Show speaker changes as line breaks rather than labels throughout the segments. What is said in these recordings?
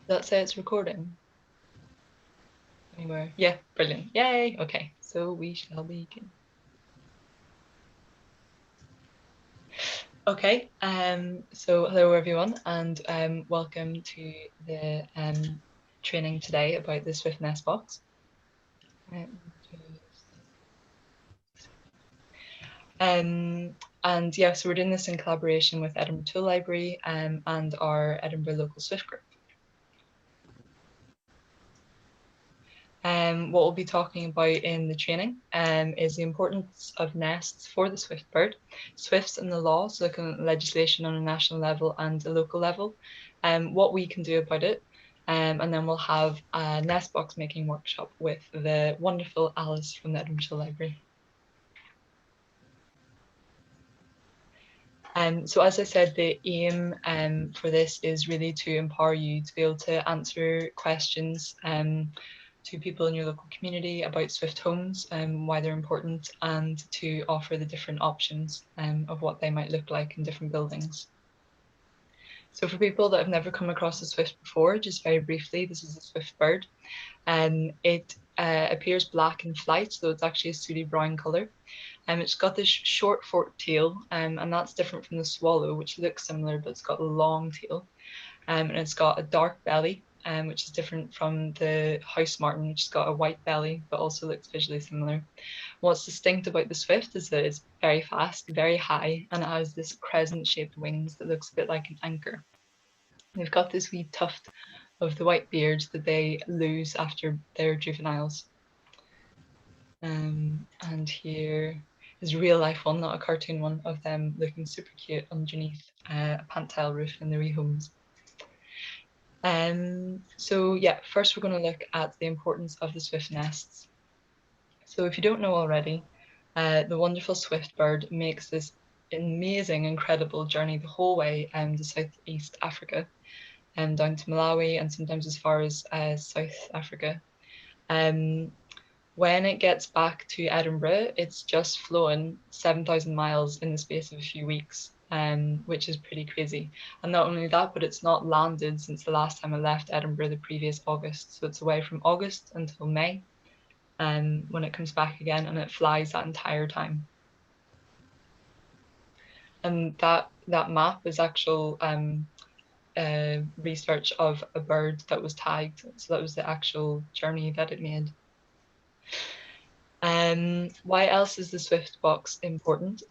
that say it's recording? Anywhere? Yeah, brilliant. Yay. Okay, so we shall begin. Okay, so hello everyone, and welcome to the training today about the Swift Nest box. And yeah, so we're doing this in collaboration with Edinburgh Tool Library and our Edinburgh local Swift group. What we'll be talking about in the training is the importance of nests for the swift bird, swifts and the law, so looking at legislation on a national level and a local level, what we can do about it, and then we'll have a nest box making workshop with the wonderful Alice from the Edinburgh Library. So as I said, the aim for this is really to empower you to be able to answer questions to people in your local community about Swift homes and why they're important, and to offer the different options of what they might look like in different buildings. So for people that have never come across a Swift before, just very briefly, this is a Swift bird. It appears black in flight, so it's actually a sooty brown colour. It's got this short forked tail, and that's different from the swallow, which looks similar, but it's got a long tail. And it's got a dark belly, which is different from the house martin, which has got a white belly, but also looks visually similar. What's distinct about the swift is that it's very fast, very high, and it has this crescent-shaped wings that looks a bit like an anchor. They've got this wee tuft of the white beards that they lose after their juveniles. And here is a real life one, not a cartoon one, of them looking super cute underneath a pant tile roof in their wee homes. So yeah, first we're going to look at the importance of the swift nests. So if you don't know already, the wonderful swift bird makes this amazing, incredible journey the whole way to Southeast Africa, and down to Malawi, and sometimes as far as South Africa. When it gets back to Edinburgh, it's just flown 7,000 miles in the space of a few weeks, which is pretty crazy. And not only that, but it's not landed since the last time I left Edinburgh the previous August. So it's away from August until May, when it comes back again, and it flies that entire time. And that map is actual research of a bird that was tagged. So that was the actual journey that it made. Why else is the Swift box important?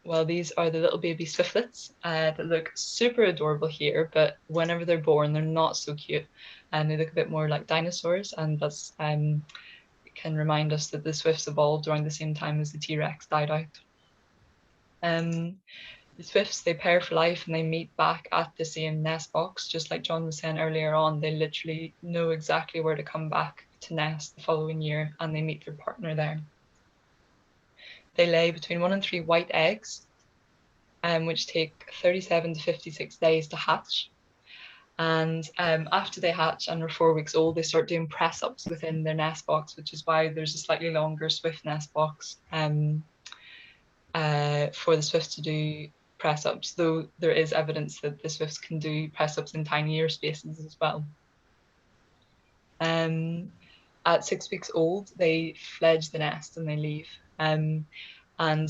Well, these are the little baby swiftlets that look super adorable here, but whenever they're born, they're not so cute, and they look a bit more like dinosaurs, and that's can remind us that the swifts evolved around the same time as the T-Rex died out. The swifts, they pair for life, and they meet back at the same nest box, just like John was saying earlier on. They literally know exactly where to come back to nest the following year, and they meet their partner there. They lay between 1 and 3 white eggs, which take 37 to 56 days to hatch. And after they hatch and are 4 weeks old, they start doing press-ups within their nest box, which is why there's a slightly longer swift nest box for the swifts to do press-ups, though there is evidence that the swifts can do press-ups in tinier spaces as well. At 6 weeks old, they fledge the nest and they leave. And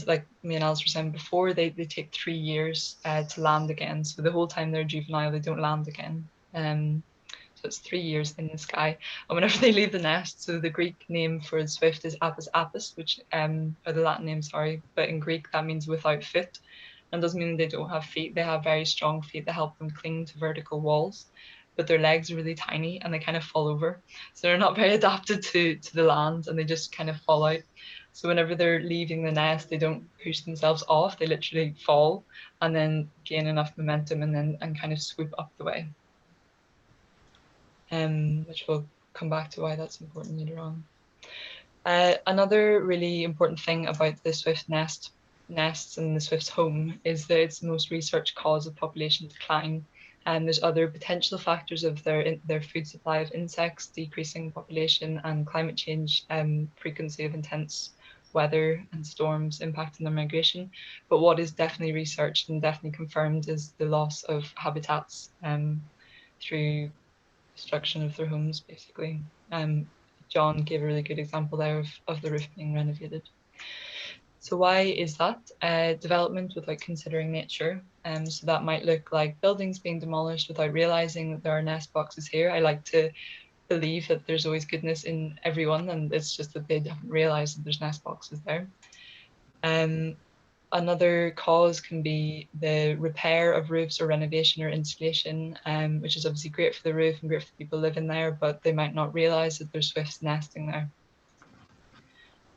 like me and Alice were saying before, they take 3 years to land again. So the whole time they're juvenile, they don't land again. So it's 3 years in the sky. And whenever they leave the nest, so the Greek name for the swift is apis apis, which or the Latin name, sorry, but in Greek that means without foot. And doesn't mean they don't have feet. They have very strong feet that help them cling to vertical walls, but their legs are really tiny and they kind of fall over. So they're not very adapted to the land, and they just kind of fall out. So whenever they're leaving the nest, they don't push themselves off. They literally fall and then gain enough momentum and kind of swoop up the way. Which we'll come back to why that's important later on. Another really important thing about the swift nests and the swift's home is that it's the most researched cause of population decline. And there's other potential factors of their food supply of insects, decreasing population, and climate change, frequency of intense weather and storms impacting their migration. But what is definitely researched and definitely confirmed is the loss of habitats through destruction of their homes, basically. John gave a really good example there of the roof being renovated. So why is that? Development without considering nature. So that might look like buildings being demolished without realizing that there are nest boxes here. I like to believe that there's always goodness in everyone, and it's just that they haven't realized that there's nest boxes there. Another cause can be the repair of roofs or renovation or insulation, which is obviously great for the roof and great for the people living there, but they might not realize that there's swifts nesting there.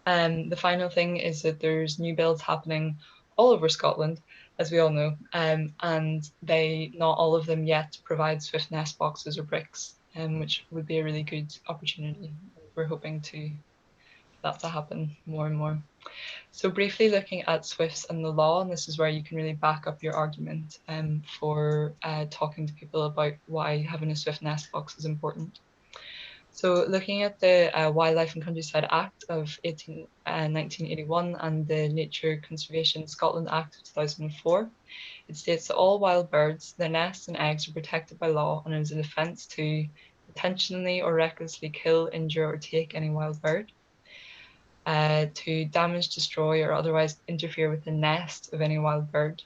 The final thing is that there's new builds happening all over Scotland, as we all know, and not all of them yet provide swift nest boxes or bricks, which would be a really good opportunity. We're hoping for that to happen more and more. So briefly looking at swifts and the law, and this is where you can really back up your argument for talking to people about why having a swift nest box is important. So looking at the Wildlife and Countryside Act of 1981 and the Nature Conservation Scotland Act of 2004, it states that all wild birds, their nests and eggs are protected by law and it is an offence to intentionally or recklessly kill, injure or take any wild bird, to damage, destroy or otherwise interfere with the nest of any wild bird,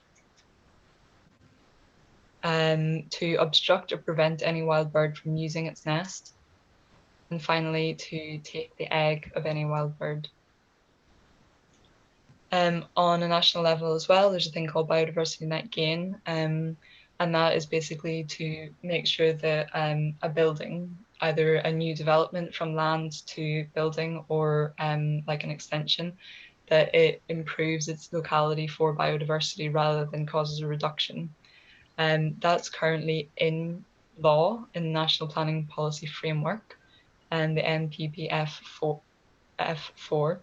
to obstruct or prevent any wild bird from using its nest, and finally to take the egg of any wild bird. On a national level as well, there's a thing called biodiversity net gain, and that is basically to make sure that a building, either a new development from land to building or like an extension, that it improves its locality for biodiversity rather than causes a reduction. That's currently in law in the National Planning Policy Framework and the NPPF F4.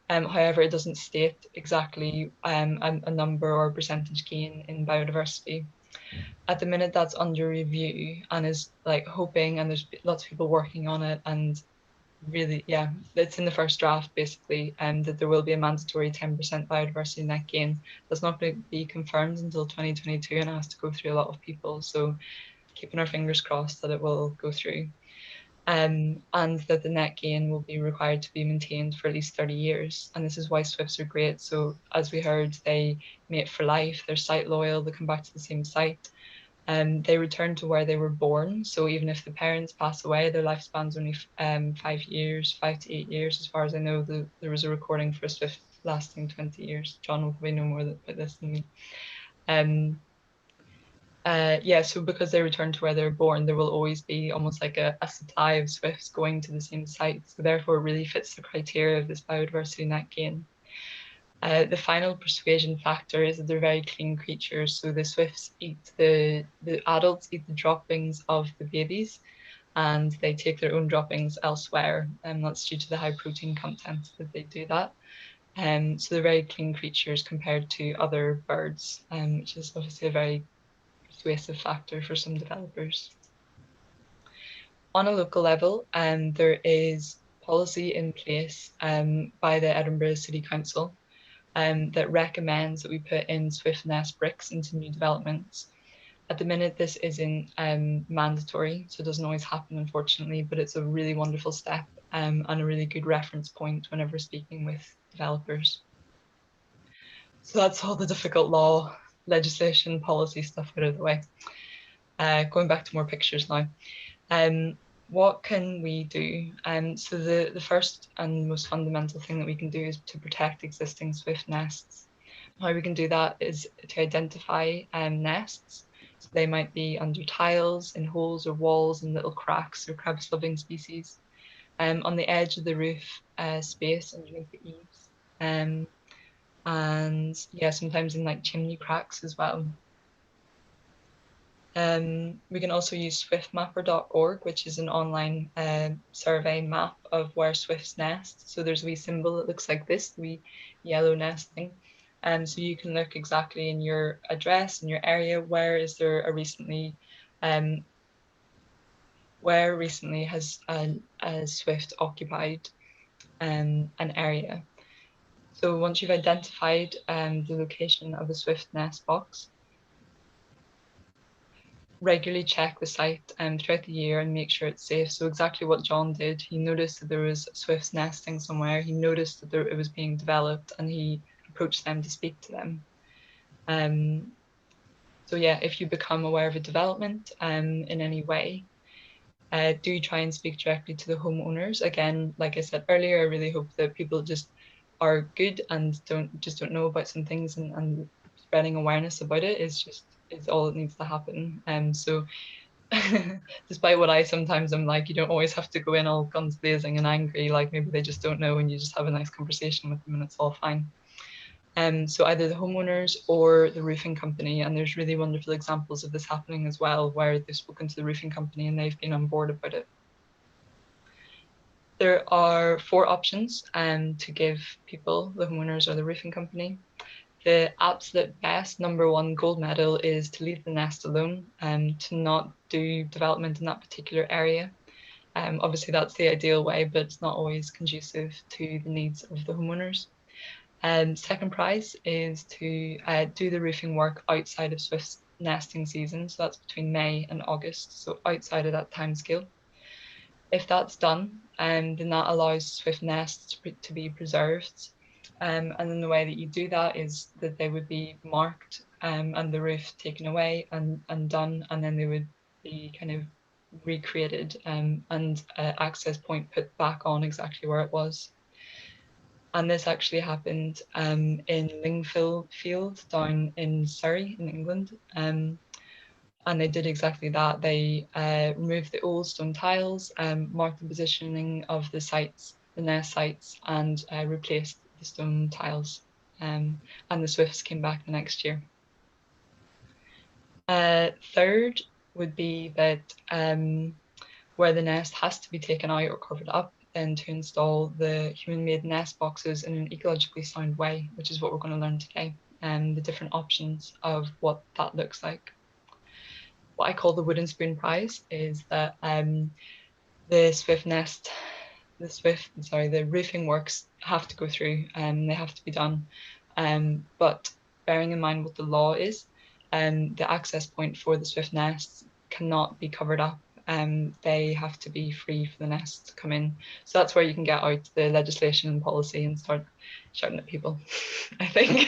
However, it doesn't state exactly a number or percentage gain in biodiversity. At the minute, that's under review and is like hoping, and there's lots of people working on it, and really, yeah, it's in the first draft basically, that there will be a mandatory 10% biodiversity net gain. That's not going to be confirmed until 2022 and it has to go through a lot of people. So keeping our fingers crossed that it will go through. And that the net gain will be required to be maintained for at least 30 years. And this is why swifts are great. So as we heard, they mate for life, they're site loyal, they come back to the same site, and they return to where they were born. So even if the parents pass away, their lifespan's only 5 years, 5 to 8 years. As far as I know, there was a recording for a swift lasting 20 years. John will probably know more about this than me. Yeah, so because they return to where they're born, there will always be almost like a supply of swifts going to the same site. So therefore it really fits the criteria of this biodiversity net gain. The final persuasion factor is that they're very clean creatures. So the swifts eat the adults eat the droppings of the babies and they take their own droppings elsewhere. And that's due to the high protein content that they do that. So they're very clean creatures compared to other birds, which is obviously a very persuasive factor for some developers. On a local level, there is policy in place by the Edinburgh City Council that recommends that we put in swift nest bricks into new developments. At the minute, this isn't mandatory, so it doesn't always happen, unfortunately, but it's a really wonderful step and a really good reference point whenever speaking with developers. So that's all the difficult law, legislation, policy stuff out of the way. Going back to more pictures now. What can we do? So the first and most fundamental thing that we can do is to protect existing swift nests. How we can do that is to identify nests. So they might be under tiles, in holes or walls, in little cracks or crevice-loving species, on the edge of the roof space underneath the eaves, and yeah, sometimes in like chimney cracks as well. We can also use swiftmapper.org, which is an online survey map of where swifts nest. So there's a wee symbol that looks like this, the wee yellow nesting. So you can look exactly in your address, in your area, where is there a where recently has a swift occupied an area. So once you've identified the location of a swift nest box, regularly check the site throughout the year and make sure it's safe. So exactly what John did, he noticed that there was swifts nesting somewhere. He noticed that it was being developed, and he approached them to speak to them. So yeah, if you become aware of a development in any way, do try and speak directly to the homeowners. Again, like I said earlier, I really hope that people just are good and don't know about some things, and spreading awareness about it is all that needs to happen. So despite what I sometimes am like, you don't always have to go in all guns blazing and angry. Like maybe they just don't know, and you just have a nice conversation with them, and it's all fine. So either the homeowners or the roofing company, and there's really wonderful examples of this happening as well, where they've spoken to the roofing company and they've been on board about it. There are 4 options to give people, the homeowners or the roofing company. The absolute best #1 gold medal is to leave the nest alone and to not do development in that particular area. Obviously that's the ideal way, but it's not always conducive to the needs of the homeowners. Second prize is to do the roofing work outside of Swift's nesting season. So that's between May and August, so outside of that timescale. If that's done, then that allows Swift nests to be preserved. And then the way that you do that is that they would be marked and the roof taken away and done, and then they would be kind of recreated and access point put back on exactly where it was. And this actually happened in Lingfield down in Surrey in England. And they did exactly that. They removed the old stone tiles, marked the positioning of the sites, the nest sites, and replaced the stone tiles. And the swifts came back the next year. Third would be that where the nest has to be taken out or covered up, then to install the human-made nest boxes in an ecologically sound way, which is what we're going to learn today, and the different options of what that looks like. What I call the wooden spoon prize is that the the roofing works have to go through and they have to be done. But bearing in mind what the law is, the access point for the swift nests cannot be covered up. They have to be free for the nests to come in. So that's where you can get out the legislation and policy and start shouting at people, I think.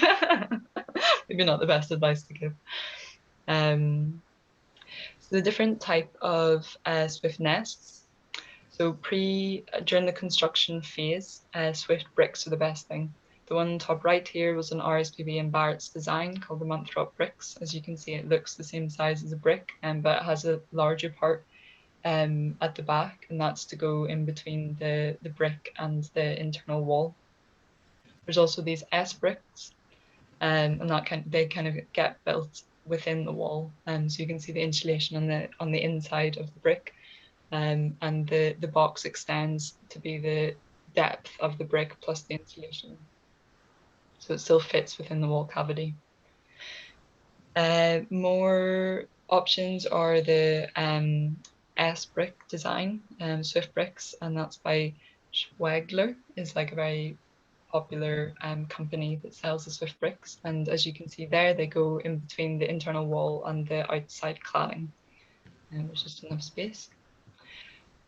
Maybe not the best advice to give. So the different type of swift nests. So during the construction phase, swift bricks are the best thing. The one top right here was an RSPB and Barrett's design called the Manthrop bricks. As you can see, it looks the same size as a brick, but it has a larger part at the back, and that's to go in between the brick and the internal wall. There's also these S bricks, and they kind of get built within the wall, so you can see the insulation on the inside of the brick, and the box extends to be the depth of the brick plus the insulation, so it still fits within the wall cavity. More options are the S brick design, Swift bricks, and that's by Schwegler. Is like a very popular company that sells the Swift bricks. And as you can see there, they go in between the internal wall and the outside cladding, and there's just enough space.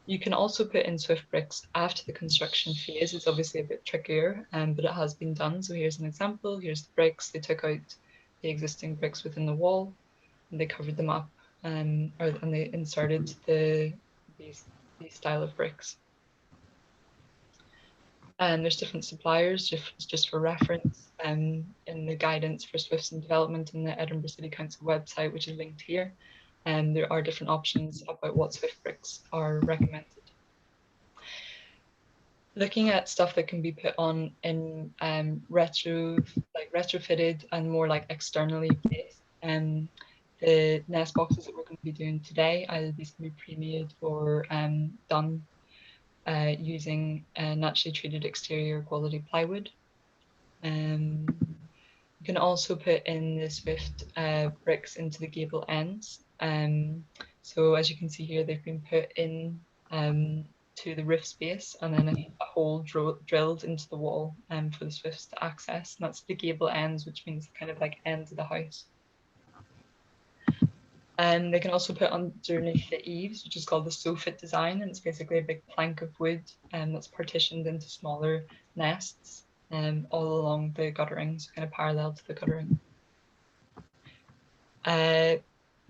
You can also put in Swift bricks after the construction phase. It's obviously a bit trickier, but it has been done. So here's an example. Here's the bricks. They took out the existing bricks within the wall, and they covered them up, and they inserted these style of bricks. And there's different suppliers just for reference, in the guidance for Swifts and development in the Edinburgh City Council website, which is linked here. And there are different options about what Swift bricks are recommended. Looking at stuff that can be put on in retrofitted and more like externally placed, the nest boxes that we're going to be doing today, either these can be pre-made or done using naturally treated exterior quality plywood. You can also put in the Swift bricks into the gable ends. So as you can see here, they've been put in to the roof space, and then a hole drilled into the wall for the Swifts to access. And that's the gable ends, which means kind of like ends of the house. And they can also put underneath the eaves, which is called the soffit design, and it's basically a big plank of wood that's partitioned into smaller nests all along the guttering, so kind of parallel to the guttering.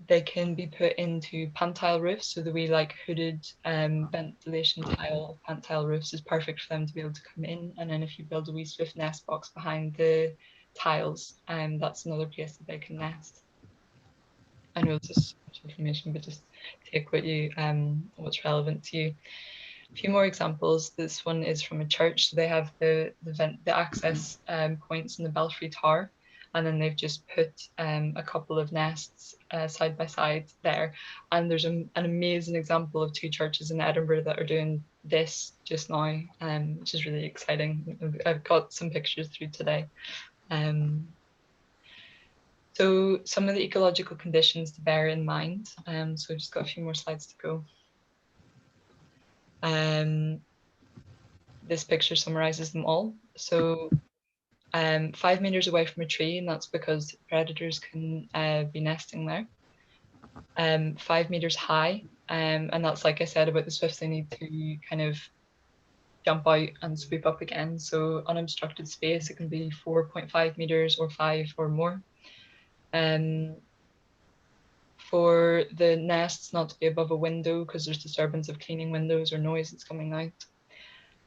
They can be put into pantile roofs, so the wee like hooded ventilation tile of pantile roofs is perfect for them to be able to come in. And then if you build a wee swift nest box behind the tiles, that's another place that they can nest. I know this is so much information, but just take what you what's relevant to you. A few more examples. This one is from a church. So they have the access points in the belfry tower, and then they've just put a couple of nests side by side there. And there's an amazing example of two churches in Edinburgh that are doing this just now, which is really exciting. I've got some pictures through today. So some of the ecological conditions to bear in mind. So I've just got a few more slides to go. This picture summarizes them all. So 5 meters away from a tree, and that's because predators can be nesting there. 5 meters high, and that's like I said about the swifts, they need to kind of jump out and swoop up again. So unobstructed space, it can be 4.5 meters or 5 or more. For the nests not to be above a window because there's disturbance of cleaning windows or noise that's coming out.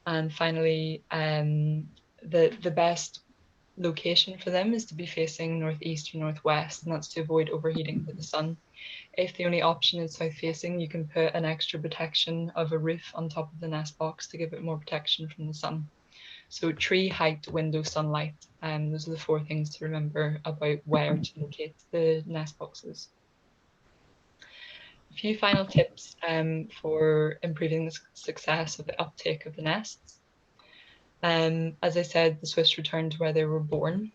And finally, the best location for them is to be facing northeast or northwest, and that's to avoid overheating by the sun. If the only option is south facing, you can put an extra protection of a roof on top of the nest box to give it more protection from the sun. So tree, height, window, sunlight, those are the 4 things to remember about where to locate the nest boxes. A few final tips for improving the success of the uptake of the nests. As I said, the Swiss returned to where they were born.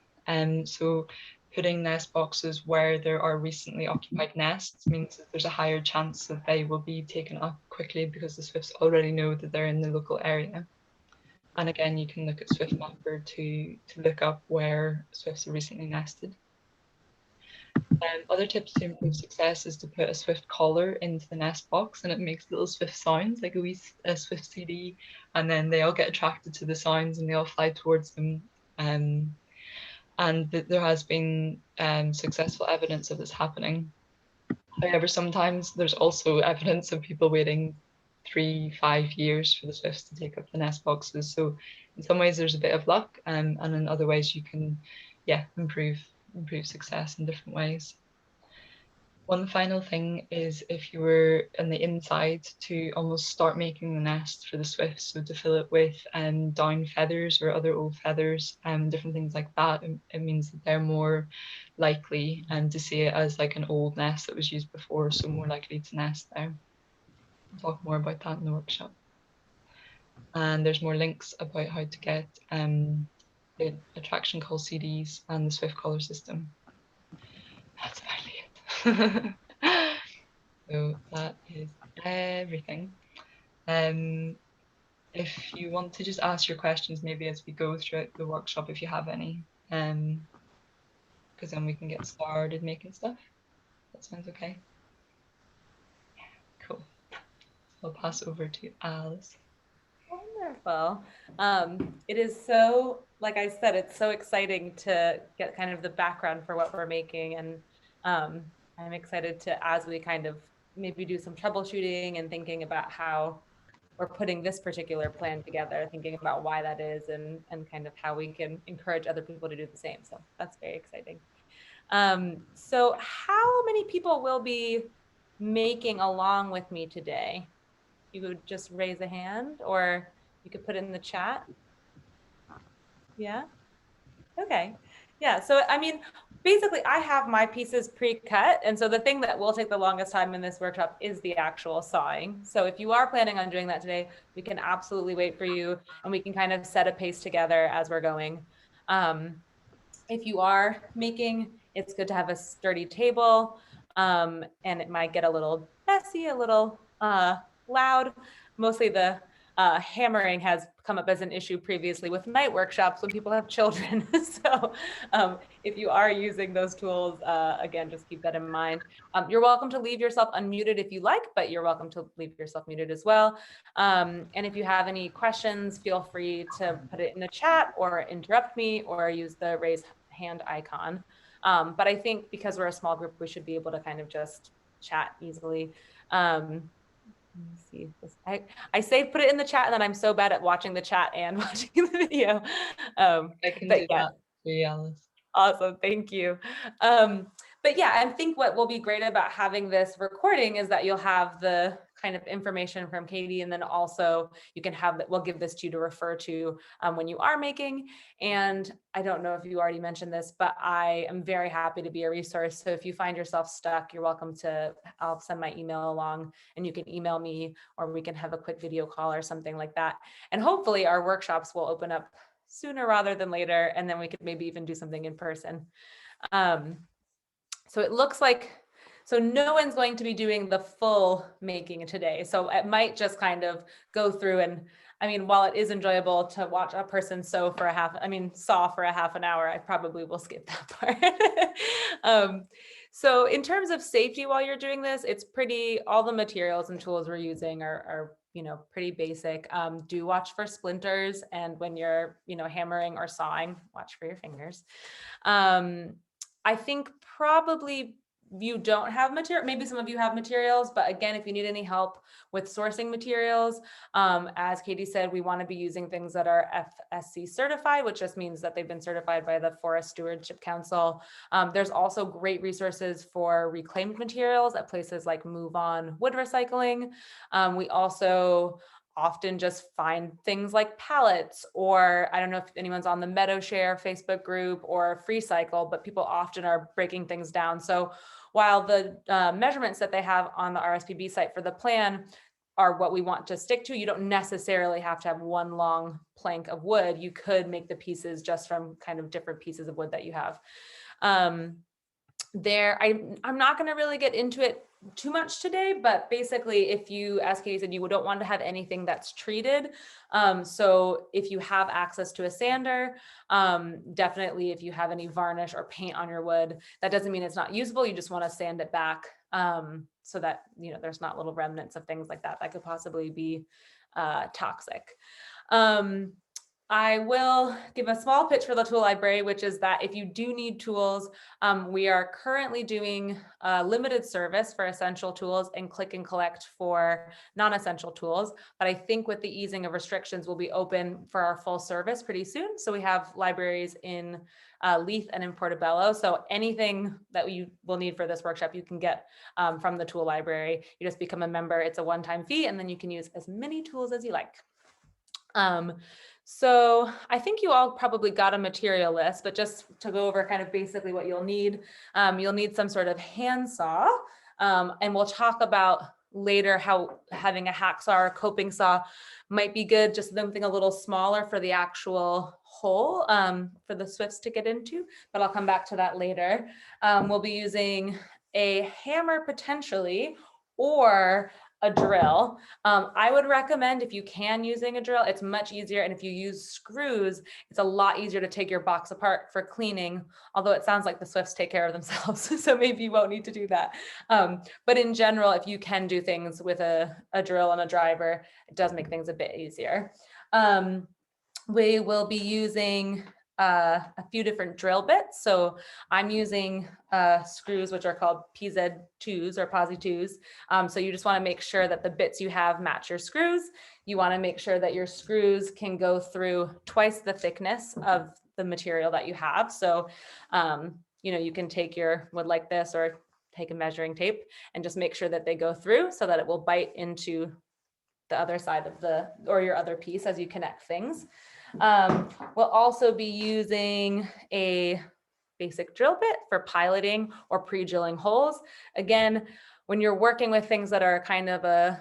So putting nest boxes where there are recently occupied nests means that there's a higher chance that they will be taken up quickly because the Swifts already know that they're in the local area. And again, you can look at Swift Mapper to look up where Swifts are recently nested. Other tips to improve success is to put a Swift collar into the nest box, and it makes little Swift sounds like a Swift CD, and then they all get attracted to the sounds and they all fly towards them. And there has been successful evidence of this happening. However, sometimes there's also evidence of people waiting 3-5 years for the Swifts to take up the nest boxes. So in some ways there's a bit of luck, and in other ways you can, yeah, improve success in different ways. One final thing is if you were on the inside to almost start making the nest for the swifts, so to fill it with down feathers or other old feathers and different things like that, it means that they're more likely to see it as like an old nest that was used before, so more likely to nest there. I'll talk more about that in the workshop. And there's more links about how to get the attraction call CDs and the Swift collar system. That's about it. So that is everything. If you want to just ask your questions maybe as we go throughout the workshop, if you have any, because then we can get started making stuff. That sounds okay. Cool. I'll pass over to Alice.
Wonderful. It is so, like I said, it's so exciting to get kind of the background for what we're making. And I'm excited to, as we kind of maybe do some troubleshooting and thinking about how we're putting this particular plan together, thinking about why that is and kind of how we can encourage other people to do the same. So that's very exciting. So how many people will be making along with me today? You would just raise a hand or you could put it in the chat. Yeah. Okay. Yeah. So, I mean, basically I have my pieces pre-cut. And so the thing that will take the longest time in this workshop is the actual sawing. So if you are planning on doing that today, we can absolutely wait for you and we can kind of set a pace together as we're going. If you are making, it's good to have a sturdy table, and it might get a little messy, a little loud. Mostly the hammering has come up as an issue previously with night workshops when people have children. So if you are using those tools, again, just keep that in mind. You're welcome to leave yourself unmuted if you like, but you're welcome to leave yourself muted as well. And if you have any questions, feel free to put it in the chat or interrupt me or use the raise hand icon. But I think because we're a small group, we should be able to kind of just chat easily. Let me see this. I say put it in the chat, and then I'm so bad at watching the chat and watching the video.
I can
But
do
yeah.
that for you, Alice.
Awesome, thank you. But yeah, I think what will be great about having this recording is that you'll have the kind of information from Katie, and then also you can have that. We'll give this to you to refer to when you are making. And I don't know if you already mentioned this, but I am very happy to be a resource. So if you find yourself stuck, you're welcome to. I'll send my email along, and you can email me, or we can have a quick video call or something like that. And hopefully, our workshops will open up sooner rather than later, and then we could maybe even do something in person. So it looks like, so no one's going to be doing the full making today. So it might just kind of go through, and I mean, while it is enjoyable to watch a person saw for a half an hour, I probably will skip that part. So in terms of safety while you're doing this, it's pretty, all the materials and tools we're using are pretty basic. Do watch for splinters, and when you're, hammering or sawing, watch for your fingers. I think probably you don't have material, maybe some of you have materials, but again, if you need any help with sourcing materials, as Katie said, we want to be using things that are FSC certified, which just means that they've been certified by the Forest Stewardship Council. There's also great resources for reclaimed materials at places like Move On Wood Recycling. We also often just find things like pallets, or I don't know if anyone's on the MeadowShare Facebook group or FreeCycle, but people often are breaking things down. So while the measurements that they have on the RSPB site for the plan are what we want to stick to, you don't necessarily have to have one long plank of wood. You could make the pieces just from kind of different pieces of wood that you have. I'm not going to really get into it too much today, but basically if you, as Katie said, you don't want to have anything that's treated. So if you have access to a sander, definitely if you have any varnish or paint on your wood, that doesn't mean it's not usable. You just want to sand it back so that, there's not little remnants of things like that that could possibly be toxic. I will give a small pitch for the tool library, which is that if you do need tools, we are currently doing a limited service for essential tools and click and collect for non-essential tools. But I think with the easing of restrictions, we'll be open for our full service pretty soon. So we have libraries in Leith and in Portobello. So anything that you will need for this workshop, you can get from the tool library. You just become a member. It's a one-time fee, and then you can use as many tools as you like. So I think you all probably got a material list, but just to go over kind of basically what you'll need some sort of handsaw, and we'll talk about later how having a hacksaw or coping saw might be good, just something a little smaller for the actual hole for the swifts to get into, but I'll come back to that later. We'll be using a hammer potentially, or a drill. I would recommend, if you can, using a drill. It's much easier. And if you use screws, it's a lot easier to take your box apart for cleaning, although it sounds like the swifts take care of themselves. So maybe you won't need to do that. But in general, if you can do things with a drill and a driver, it does make things a bit easier. We will be using a few different drill bits. So I'm using screws, which are called PZ2s or Posi 2s. So you just want to make sure that the bits you have match your screws. You want to make sure that your screws can go through twice the thickness of the material that you have. So, you can take your wood like this, or take a measuring tape and just make sure that they go through so that it will bite into the other side of or your other piece as you connect things. We'll also be using a basic drill bit for piloting or pre-drilling holes. Again, when you're working with things that are kind of a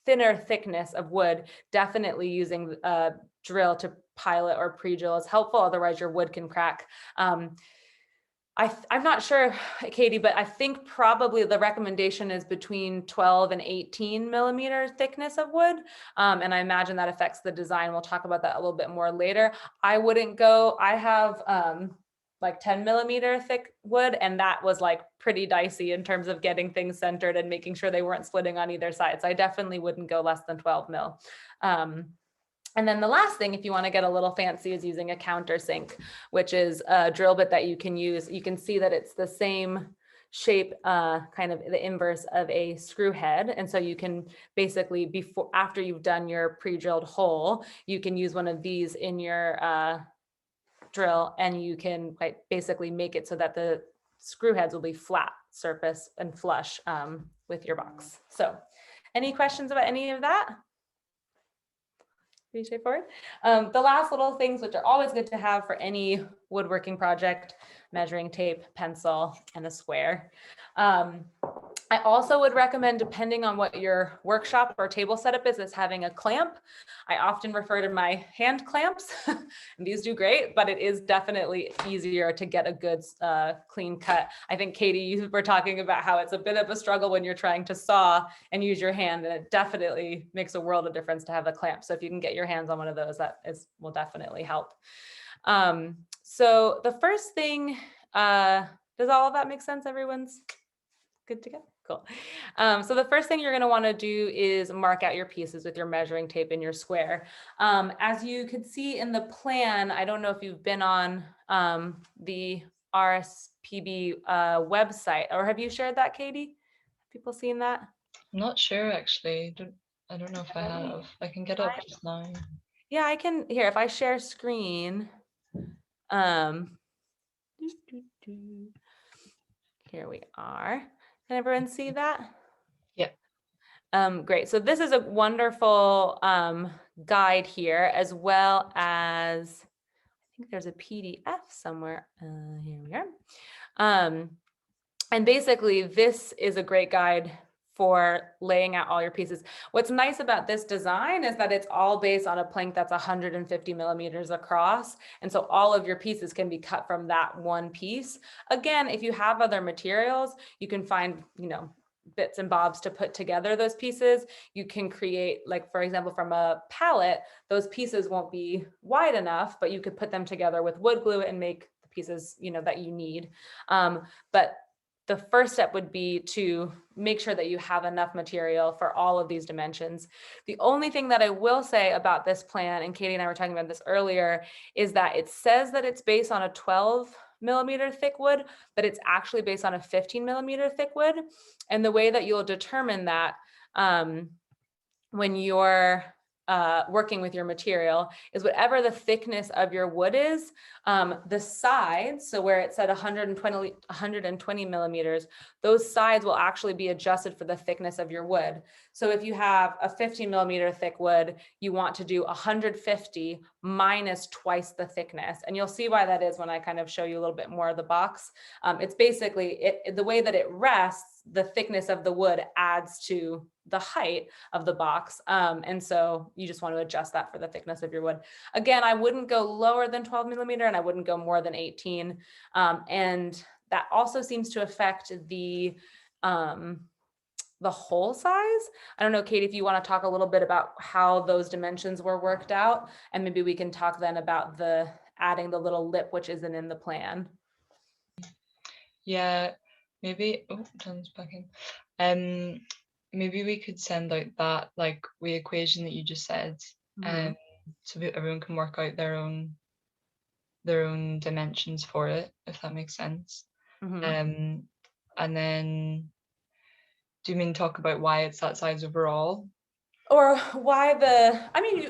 thinner thickness of wood, definitely using a drill to pilot or pre-drill is helpful. Otherwise your wood can crack. I'm not sure, Katie, but I think probably the recommendation is between 12 and 18 millimeter thickness of wood. And I imagine that affects the design. We'll talk about that a little bit more later. I wouldn't go, I have like 10 millimeter thick wood, and that was like pretty dicey in terms of getting things centered and making sure they weren't splitting on either side. So I definitely wouldn't go less than 12 mil. And then the last thing, if you want to get a little fancy, is using a countersink, which is a drill bit that you can use. You can see that it's the same shape, kind of the inverse of a screw head. And so you can basically, after you've done your pre-drilled hole, you can use one of these in your drill, and you can basically make it so that the screw heads will be flat surface and flush with your box. So any questions about any of that? Pretty straightforward. The last little things, which are always good to have for any woodworking project: measuring tape, pencil, and a square. I also would recommend, depending on what your workshop or table setup is having a clamp. I often refer to my hand clamps, and these do great, but it is definitely easier to get a good clean cut. I think, Katie, you were talking about how it's a bit of a struggle when you're trying to saw and use your hand, and it definitely makes a world of difference to have a clamp. So if you can get your hands on one of those, will definitely help. So the first thing, does all of that make sense? Everyone's good to go? Cool. So the first thing you're going to want to do is mark out your pieces with your measuring tape in your square. As you could see in the plan, I don't know if you've been on the RSPB website, or have you shared that, Katie? Have people seen that?
I'm not sure, actually. I don't know if I have. I can get up just now.
Yeah, I can. Here, if I share screen, here we are. Can everyone see that?
Yeah.
Great. So this is a wonderful guide here, as well as, I think there's a PDF somewhere. Here we are. And basically, this is a great guide for laying out all your pieces. What's nice about this design is that it's all based on a plank that's 150 millimeters across. And so all of your pieces can be cut from that one piece. Again, if you have other materials, you can find, bits and bobs to put together those pieces. You can create, like, for example, from a pallet, those pieces won't be wide enough, but you could put them together with wood glue and make the pieces, that you need. But the first step would be to make sure that you have enough material for all of these dimensions. The only thing that I will say about this plan, and Katie and I were talking about this earlier, is that it says that it's based on a 12 millimeter thick wood, but it's actually based on a 15 millimeter thick wood. And the way that you'll determine that when you're working with your material is whatever the thickness of your wood is, the sides, so where it said 120 millimeters, those sides will actually be adjusted for the thickness of your wood. So if you have a 15 millimeter thick wood, you want to do 150 minus twice the thickness. And you'll see why that is when I kind of show you a little bit more of the box. It's basically the way that it rests, the thickness of the wood adds to the height of the box. And so you just want to adjust that for the thickness of your wood. Again, I wouldn't go lower than 12 millimeter, and I wouldn't go more than 18. And that also seems to affect the hole size. I don't know, Kate, if you want to talk a little bit about how those dimensions were worked out, and maybe we can talk then about adding the little lip, which isn't in the plan.
Yeah, maybe, John's back in. Maybe we could send out that the equation that you just said, so that everyone can work out their own dimensions for it, if that makes sense. And then, do you mean talk about why it's that size overall?
Or why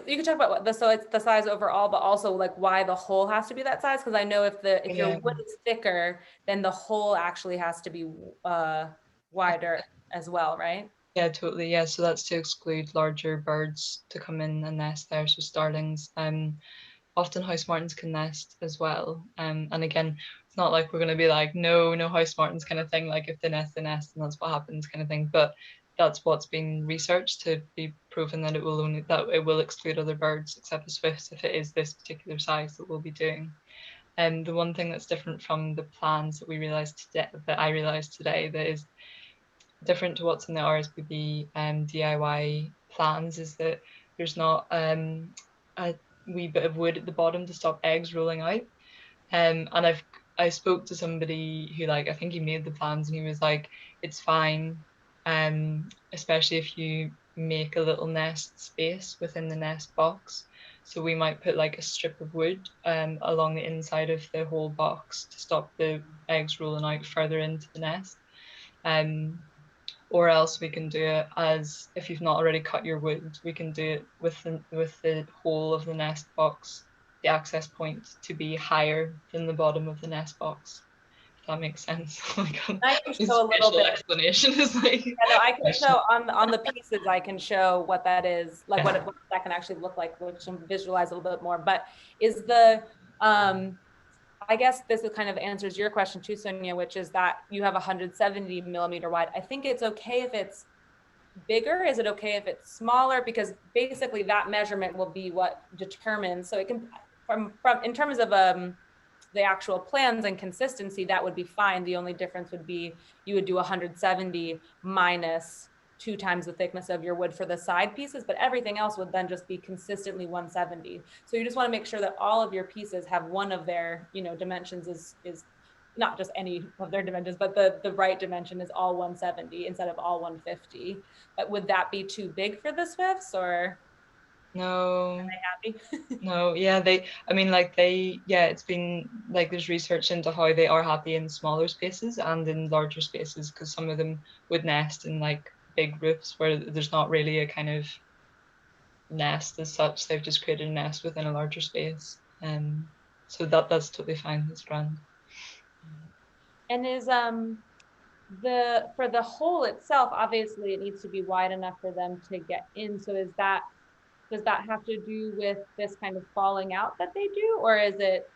you can talk about so it's the size overall, but also like why the hole has to be that size. Because I know if your wood is thicker, then the hole actually has to be wider as well, right?
Yeah, totally. Yeah, so that's to exclude larger birds to come in and nest there. So starlings, often house martins can nest as well. And again, it's not like we're going to be like, no house martins kind of thing. Like if they nest, and that's what happens kind of thing. But that's what's been researched to be proven that it will exclude other birds except the swifts if it is this particular size that we'll be doing. And the one thing that's different from the plans that I realized today that is different to what's in the RSPB DIY plans is that there's not a wee bit of wood at the bottom to stop eggs rolling out. And I spoke to somebody who, like, I think he made the plans, and he was like, it's fine, especially if you make a little nest space within the nest box. So we might put like a strip of wood along the inside of the whole box to stop the eggs rolling out further into the nest. Um, or else we can do it as, if you've not already cut your wood, we can do it with the whole of the nest box, the access point to be higher than the bottom of the nest box. If that makes sense. Like,
I can
this
show a little
visual
bit.
explanation is like.
I know I can show on the pieces. I can show what that is, like
Yeah.
what that can actually look like, which can visualize a little bit more. But is the I guess this kind of answers your question too, Sonia, which is that you have 170 millimeter wide. I think it's okay if it's bigger. Is it okay if it's smaller? Because basically that measurement will be what determines. So it can, from in terms of the actual plans and consistency, that would be fine. The only difference would be you would do 170 minus 2 times the thickness of your wood for the side pieces, but everything else would then just be consistently 170. So you just want to make sure that all of your pieces have one of their, you know, dimensions is not just any of their dimensions, but the right dimension is all 170 instead of all 150. But would that be too big for the Swifts, or
No.
are they happy?
No, yeah, I mean, like yeah, it's been like there's research into how they are happy in smaller spaces and in larger spaces, because some of them would nest in like big roofs where there's not really a kind of nest as such. They've just created a nest within a larger space. So that's totally fine. That's grand.
And is the for the hole itself, obviously it needs to be wide enough for them to get in. So is that, does that have to do with this kind of falling out that they do, or is it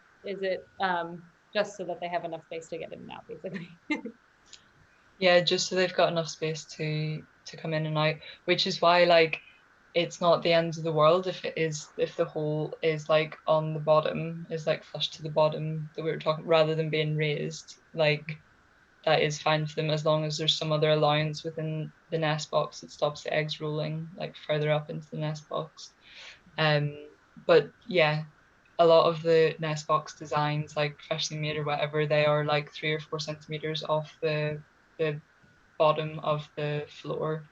just so that they have enough space to get in and out, basically?
Yeah, just so they've got enough space to come in and out, which is why, like, it's not the end of the world if the hole is like on the bottom, is like flush to the bottom that we were talking, rather than being raised. Like, that is fine for them, as long as there's some other allowance within the nest box that stops the eggs rolling like further up into the nest box. Um, but yeah, a lot of the nest box designs, like freshly made or whatever, they are like 3 or 4 centimeters off the bottom of the floor.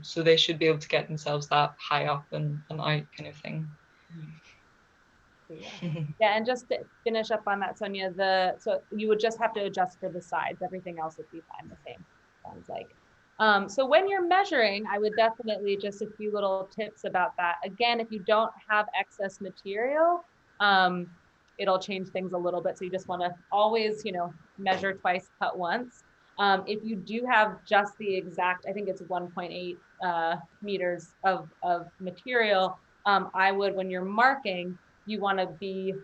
So they should be able to get themselves that high up and out kind of thing.
Yeah. Yeah, and just to finish up on that, Sonia, so you would just have to adjust for the sides. Everything else would be fine the same, sounds like. So when you're measuring, I would definitely, just a few little tips about that. Again, if you don't have excess material, it'll change things a little bit. So you just want to always, you know, measure twice, cut once. If you do have just the exact, I think it's 1.8 meters of material, I would, when you're marking, you want to be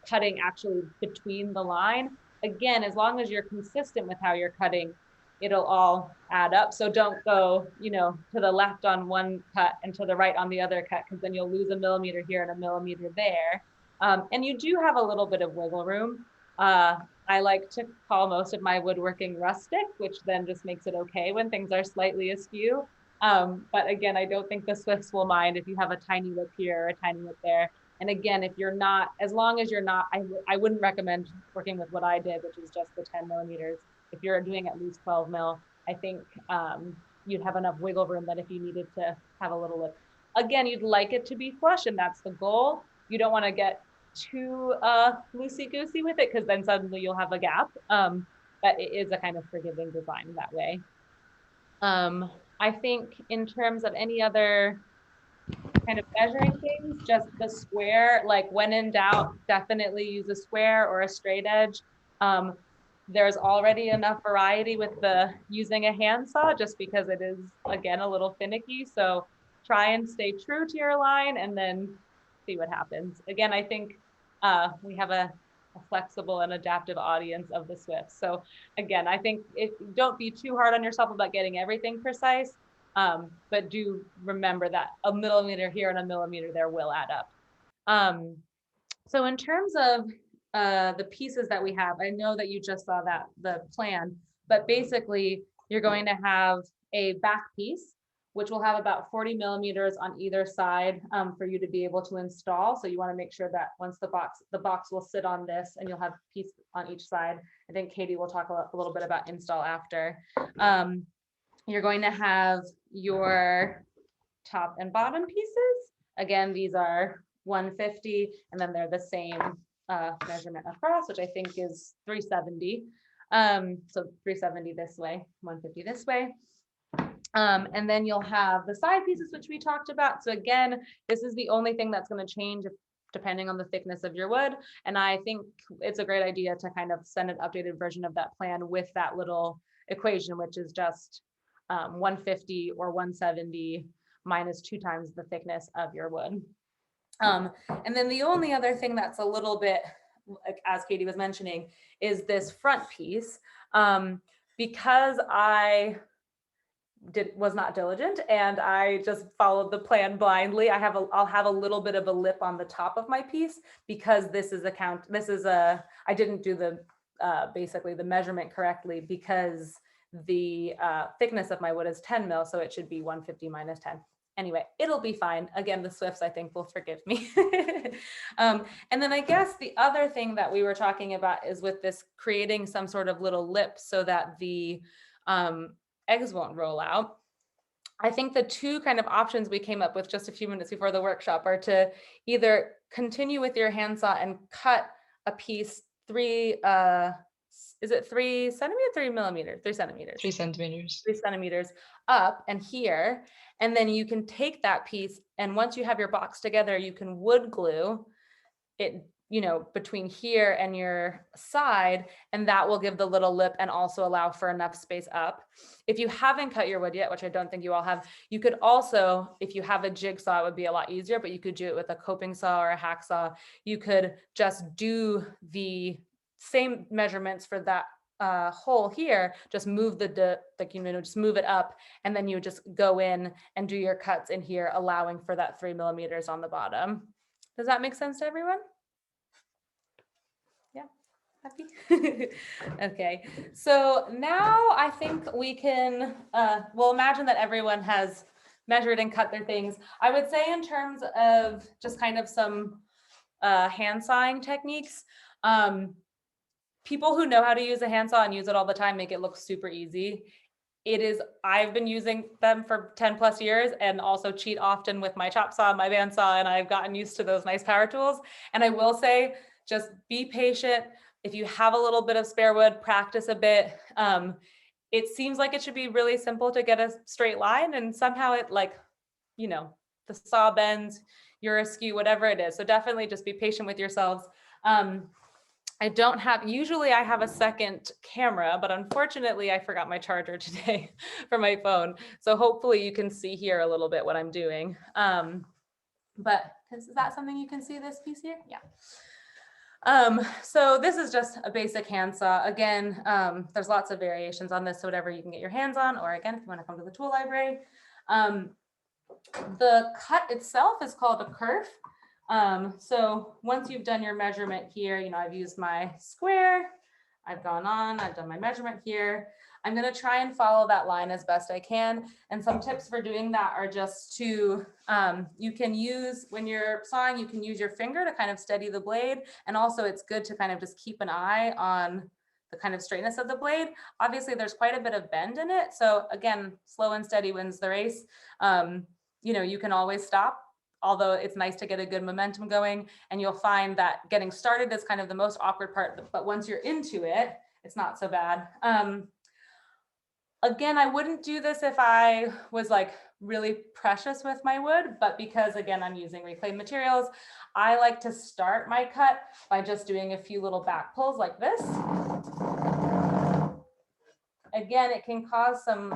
cutting actually between the line. Again, as long as you're consistent with how you're cutting, it'll all add up. So don't go, you know, to the left on one cut and to the right on the other cut, because then you'll lose a millimeter here and a millimeter there. And you do have a little bit of wiggle room. I like to call most of my woodworking rustic, which then just makes it okay when things are slightly askew. But again, I don't think the Swifts will mind if you have a tiny lip here or a tiny lip there. And again, if you're not, as long as you're not, I wouldn't recommend working with what I did, which is just the 10 millimeters. If you're doing at least 12 mil, I think you'd have enough wiggle room that if you needed to have a little lip. Again, you'd like it to be flush, and that's the goal. You don't want to get too loosey-goosey with it, because then suddenly you'll have a gap. But it is a kind of forgiving design that way. I think in terms of any other kind of measuring things, just the square, like when in doubt, definitely use a square or a straight edge. There's already enough variety with the using a handsaw, just because it is, again, a little finicky. So try and stay true to your line and then see what happens. Again, I think we have a flexible and adaptive audience of the Swifts. So again, I think don't be too hard on yourself about getting everything precise. But do remember that a millimeter here and a millimeter there will add up. So in terms of the pieces that we have. I know that you just saw the plan, but basically you're going to have a back piece, which will have about 40 millimeters on either side for you to be able to install. So you want to make sure that once the box will sit on this, and you'll have a piece on each side. I think Katie will talk a little bit about install after. You're going to have your top and bottom pieces. Again, these are 150, and then they're the same measurement across, which I think is 370. So 370 this way, 150 this way. And then you'll have the side pieces, which we talked about. So again, this is the only thing that's going to change depending on the thickness of your wood. And I think it's a great idea to kind of send an updated version of that plan with that little equation, which is just 150 or 170 minus 2 times the thickness of your wood. And then the only other thing that's a little bit, as Katie was mentioning, is this front piece. Because I was not diligent and I just followed the plan blindly, I'll have a little bit of a lip on the top of my piece, because I didn't do the basically the measurement correctly, because the thickness of my wood is 10 mil, so it should be 150 minus 10. Anyway, it'll be fine. Again, the Swifts, I think, will forgive me. And then I guess the other thing that we were talking about is with this creating some sort of little lip so that the eggs won't roll out. I think the two kind of options we came up with just a few minutes before the workshop are to either continue with your handsaw and cut a piece 3 centimeters, 3 millimeters, 3 centimeters,
3 centimeters,
3 centimeters up and here. And then you can take that piece, and once you have your box together, you can wood glue it, between here and your side, and that will give the little lip and also allow for enough space up. If you haven't cut your wood yet, which I don't think you all have, you could also, if you have a jigsaw, it would be a lot easier, but you could do it with a coping saw or a hacksaw. You could just do the same measurements for that hole here, just move just move it up, and then you just go in and do your cuts in here, allowing for that 3 millimeters on the bottom. Does that make sense to everyone? Yeah, happy? Okay, so now I think we can, we'll imagine that everyone has measured and cut their things. I would say in terms of just kind of some hand sawing techniques, people who know how to use a handsaw and use it all the time make it look super easy. I've been using them for 10 plus years and also cheat often with my chop saw, my bandsaw, and I've gotten used to those nice power tools. And I will say, just be patient. If you have a little bit of spare wood, practice a bit. It seems like it should be really simple to get a straight line, and somehow it the saw bends, you're askew, whatever it is. So definitely just be patient with yourselves. Usually I have a second camera, but unfortunately I forgot my charger today for my phone. So hopefully you can see here a little bit what I'm doing. But is that something you can see, this piece here? Yeah. So this is just a basic handsaw. Again, there's lots of variations on this, so whatever you can get your hands on, or again, if you want to come to the tool library. The cut itself is called a kerf. So once you've done your measurement here, I've used my square, I've gone on, I've done my measurement here. I'm going to try and follow that line as best I can. And some tips for doing that are just to, you can use, when you're sawing, you can use your finger to kind of steady the blade. And also it's good to kind of just keep an eye on the kind of straightness of the blade. Obviously there's quite a bit of bend in it. So again, slow and steady wins the race. You can always stop, although it's nice to get a good momentum going, and you'll find that getting started is kind of the most awkward part, but once you're into it, it's not so bad. Again, I wouldn't do this if I was like really precious with my wood, but because again, I'm using reclaimed materials, I like to start my cut by just doing a few little back pulls like this. Again, it can cause some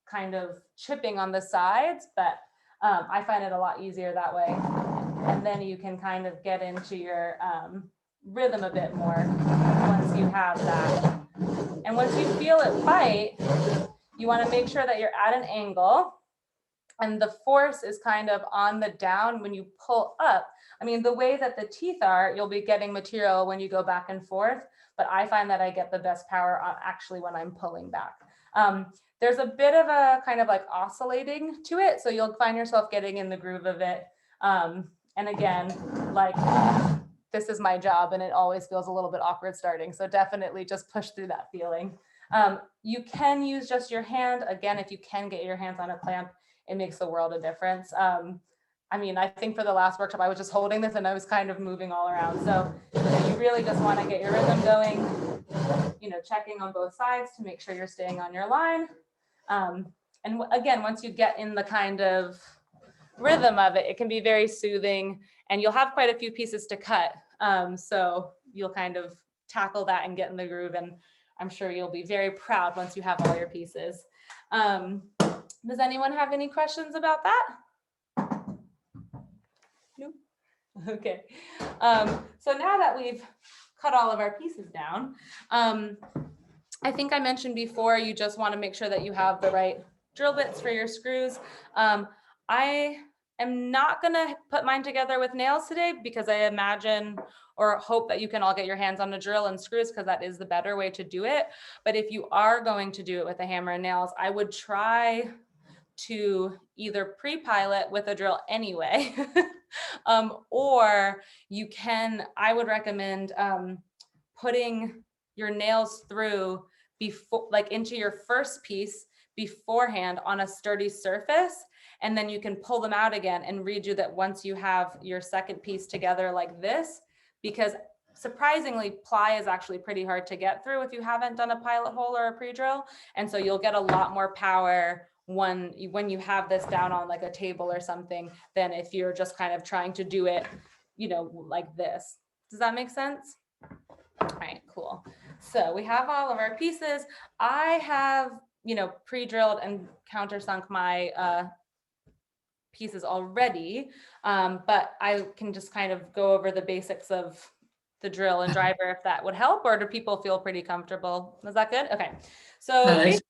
kind of chipping on the sides, but I find it a lot easier that way. And then you can kind of get into your rhythm a bit more once you have that. And once you feel it bite, you want to make sure that you're at an angle And the force is kind of on the down when you pull up. I mean, the way that the teeth are, you'll be getting material when you go back and forth, but I find that I get the best power actually when I'm pulling back. There's a bit of a kind of like oscillating to it, so you'll find yourself getting in the groove of it. And again, like this is my job and it always feels a little bit awkward starting, so definitely just push through that feeling. You can use just your hand. Again, if you can get your hands on a clamp, it makes the world of difference. I mean, I think for the last workshop, I was just holding this and I was kind of moving all around. So you really just want to get your rhythm going, you know, checking on both sides to make sure you're staying on your line. And again, once you get in the kind of rhythm of it, it can be very soothing and you'll have quite a few pieces to cut. So you'll kind of tackle that and get in the groove. And I'm sure you'll be very proud once you have all your pieces. Does anyone have any questions about that? No? Okay. So now that we've cut all of our pieces down, I think I mentioned before, you just want to make sure that you have the right drill bits for your screws. I am not going to put mine together with nails today because I imagine or hope that you can all get your hands on a drill and screws because that is the better way to do it. But if you are going to do it with a hammer and nails, I would try to either pre-pilot with a drill anyway, or you can, I would recommend putting your nails through before, like into your first piece beforehand on a sturdy surface, and then you can pull them out again and redo that once you have your second piece together like this, because surprisingly, ply is actually pretty hard to get through if you haven't done a pilot hole or a pre-drill. And so you'll get a lot more power when you have this down on like a table or something than if you're just kind of trying to do it, you know, like this. Does that make sense? All right, cool. So we have all of our pieces. I have, you know, pre-drilled and countersunk my pieces already, but I can just kind of go over the basics of the drill and driver if that would help, or do people feel pretty comfortable? Is that good? Okay. So
Alex,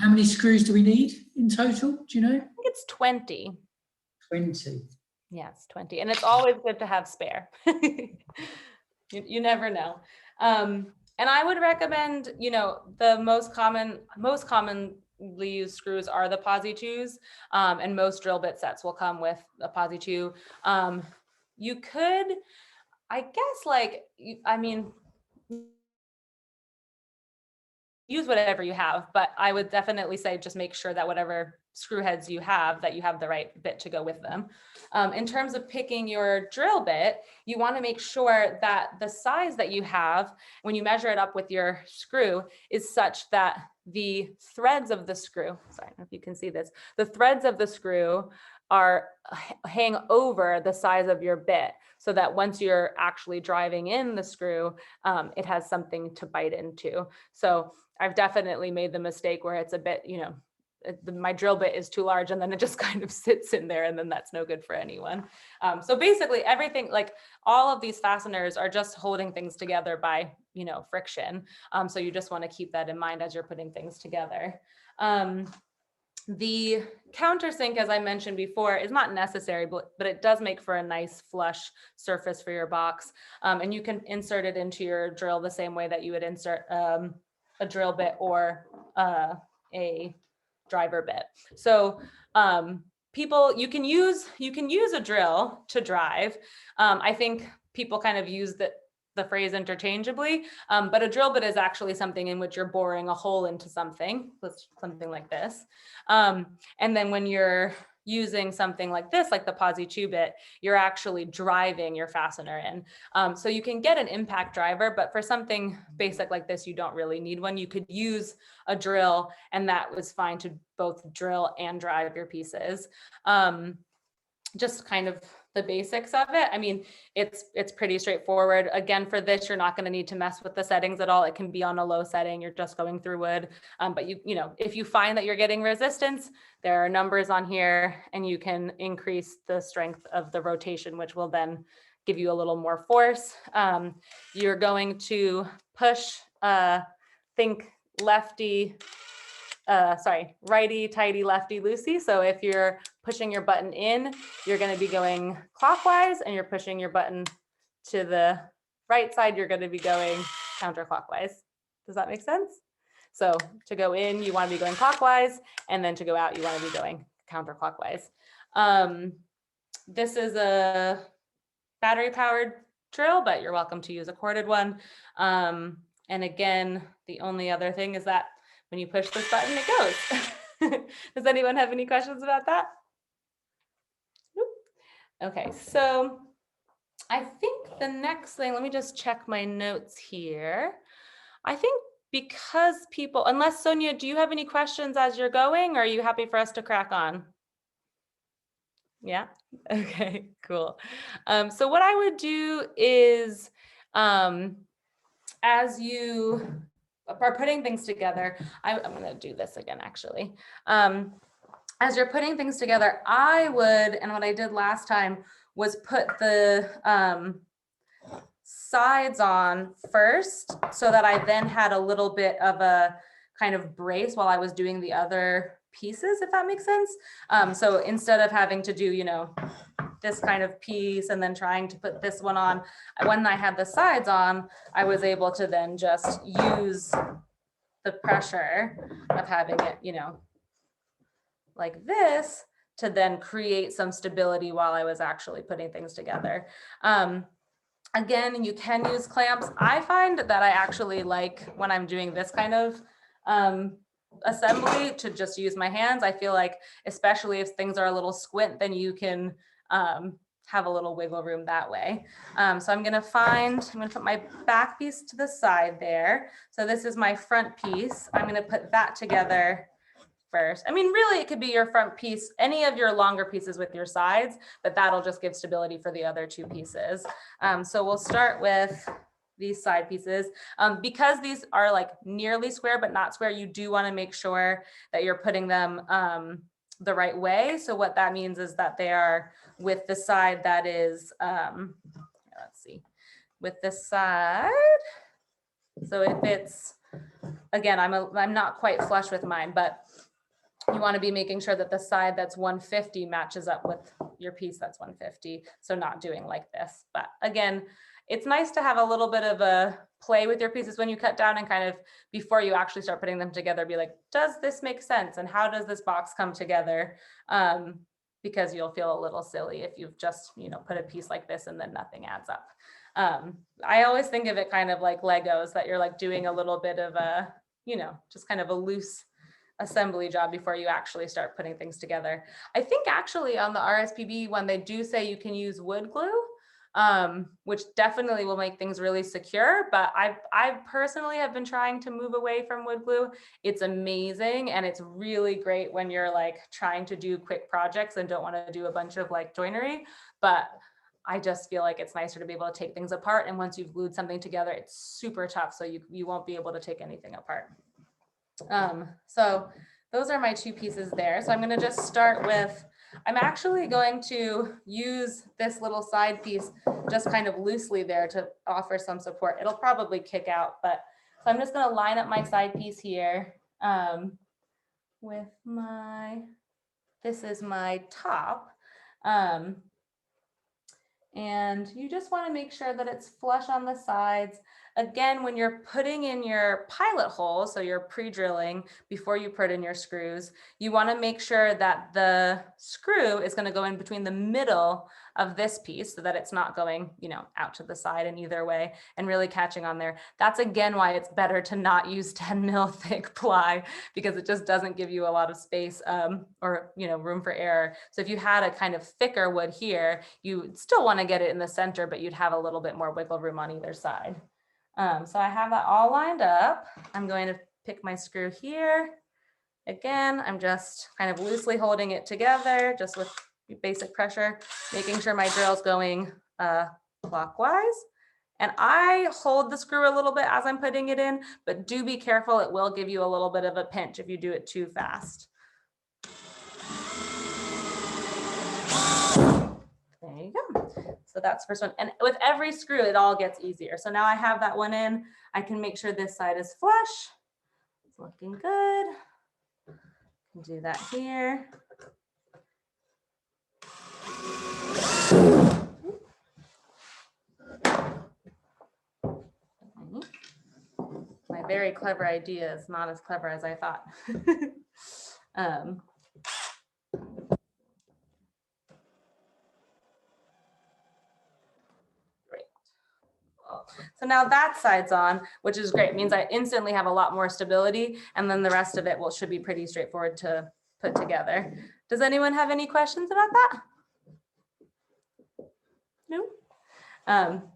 how many screws do we need in total? Do you know? I
think it's 20.
20.
Yes, 20. And it's always good to have spare. You never know. And I would recommend, you know, the most commonly used screws are the Posi 2s, and most drill bit sets will come with a Posi 2. You could, I guess, like, I mean, use whatever you have, but I would definitely say just make sure that whatever screw heads you have, that you have the right bit to go with them. In terms of picking your drill bit, you want to make sure that the size that you have, when you measure it up with your screw, is such that the threads of the screw, sorry, I don't know if you can see this, the threads of the screw are hang over the size of your bit, so that once you're actually driving in the screw, it has something to bite into. So I've definitely made the mistake where it's a bit, you know, my drill bit is too large and then it just kind of sits in there, and then that's no good for anyone. So basically everything, like all of these fasteners are just holding things together by, you know, friction. So you just want to keep that in mind as you're putting things together. The countersink, as I mentioned before, is not necessary, but it does make for a nice flush surface for your box. And you can insert it into your drill the same way that you would insert a drill bit or a driver bit. So you can use a drill to drive. I think people kind of use the phrase interchangeably, but a drill bit is actually something in which you're boring a hole into something like this. And then when you're using something like this, like the Posi 2 bit, you're actually driving your fastener in. So you can get an impact driver, but for something basic like this, you don't really need one. You could use a drill, and that was fine to both drill and drive your pieces. Just kind of the basics of it. I mean, it's pretty straightforward. Again, for this, you're not going to need to mess with the settings at all. It can be on a low setting. You're just going through wood. But you know, if you find that you're getting resistance, there are numbers on here, and you can increase the strength of the rotation, which will then give you a little more force. You're going to push, think lefty righty tighty, lefty loosey. So if you're pushing your button in, you're going to be going clockwise, and you're pushing your button to the right side, you're going to be going counterclockwise. Does that make sense? So to go in, you want to be going clockwise, and then to go out, you want to be going counterclockwise. This is a battery powered drill, but you're welcome to use a corded one. And again, the only other thing is that when you push this button, it goes. Does anyone have any questions about that? Nope. Okay, so I think the next thing, let me just check my notes here. I think because people, unless Sonia, do you have any questions as you're going, or are you happy for us to crack on? Yeah, okay, cool. So what I would do is, as you are putting things together, I'm gonna do this again, actually. As you're putting things together, I would, and what I did last time was put the sides on first, so that I then had a little bit of a kind of brace while I was doing the other pieces, if that makes sense. So instead of having to do, you know, this kind of piece and then trying to put this one on, when I had the sides on, I was able to then just use the pressure of having it, you know, like this, to then create some stability while I was actually putting things together. Again, you can use clamps. I find that I actually like, when I'm doing this kind of assembly, to just use my hands. I feel like, especially if things are a little squint, then you can have a little wiggle room that way. So I'm gonna put my back piece to the side there. So this is my front piece. I'm gonna put that together first. I mean, really, it could be your front piece, any of your longer pieces with your sides, but that'll just give stability for the other two pieces. So we'll start with these side pieces. Because these are like nearly square, but not square, you do want to make sure that you're putting them the right way. So what that means is that they are with the side that is, let's see, with this side. So if it's, again, I'm not quite flush with mine, but you want to be making sure that the side that's 150 matches up with your piece that's 150. So not doing like this. But again, it's nice to have a little bit of a play with your pieces when you cut down, and kind of before you actually start putting them together, be like, does this make sense? And how does this box come together? Because you'll feel a little silly if you've just, you know, put a piece like this and then nothing adds up. I always think of it kind of like Legos, that you're like doing a little bit of a, you know, just kind of a loose assembly job before you actually start putting things together. I think actually on the RSPB one, they do say you can use wood glue, which definitely will make things really secure. But I personally have been trying to move away from wood glue. It's amazing, and it's really great when you're like trying to do quick projects and don't want to do a bunch of like joinery. But I just feel like it's nicer to be able to take things apart. And once you've glued something together, it's super tough. So you won't be able to take anything apart. So those are my two pieces there. So I'm going to just start with, I'm actually going to use this little side piece just kind of loosely there to offer some support. It'll probably kick out, but so I'm just going to line up my side piece here with this is my top. And you just want to make sure that it's flush on the sides. Again, when you're putting in your pilot hole, so you're pre-drilling before you put in your screws, you want to make sure that the screw is going to go in between the middle of this piece, so that it's not going, you know, out to the side in either way and really catching on there. That's again why it's better to not use 10 mil thick ply, because it just doesn't give you a lot of space or, you know, room for error. So if you had a kind of thicker wood here, you still want to get it in the center, but you'd have a little bit more wiggle room on either side. So I have that all lined up. I'm going to pick my screw here. Again, I'm just kind of loosely holding it together, just with basic pressure, making sure my drill's going clockwise. And I hold the screw a little bit as I'm putting it in, but do be careful. It will give you a little bit of a pinch if you do it too fast. There you go. So that's the first one. And with every screw, it all gets easier. So now I have that one in. I can make sure this side is flush. It's looking good. Do that here. My very clever idea is not as clever as I thought. Great. So now that side's on, which is great. It means I instantly have a lot more stability, and then the rest of it should be pretty straightforward to put together. Does anyone have any questions about that? No?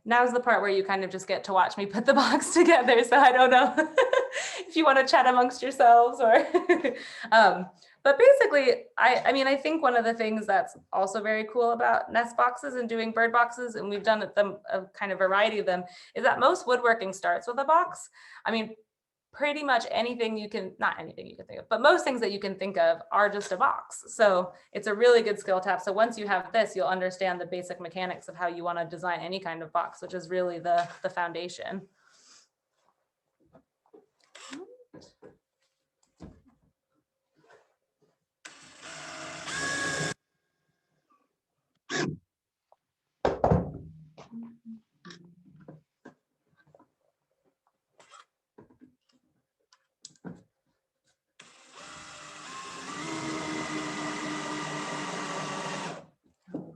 Now's the part where you kind of just get to watch me put the box together. So I don't know if you want to chat amongst yourselves or, but basically, I mean, I think one of the things that's also very cool about nest boxes and doing bird boxes, and we've done a kind of variety of them, is that most woodworking starts with a box. I mean, pretty much anything you can, not anything you can think of, but most things that you can think of are just a box. So it's a really good skill to have. So once you have this, you'll understand the basic mechanics of how you want to design any kind of box, which is really the foundation.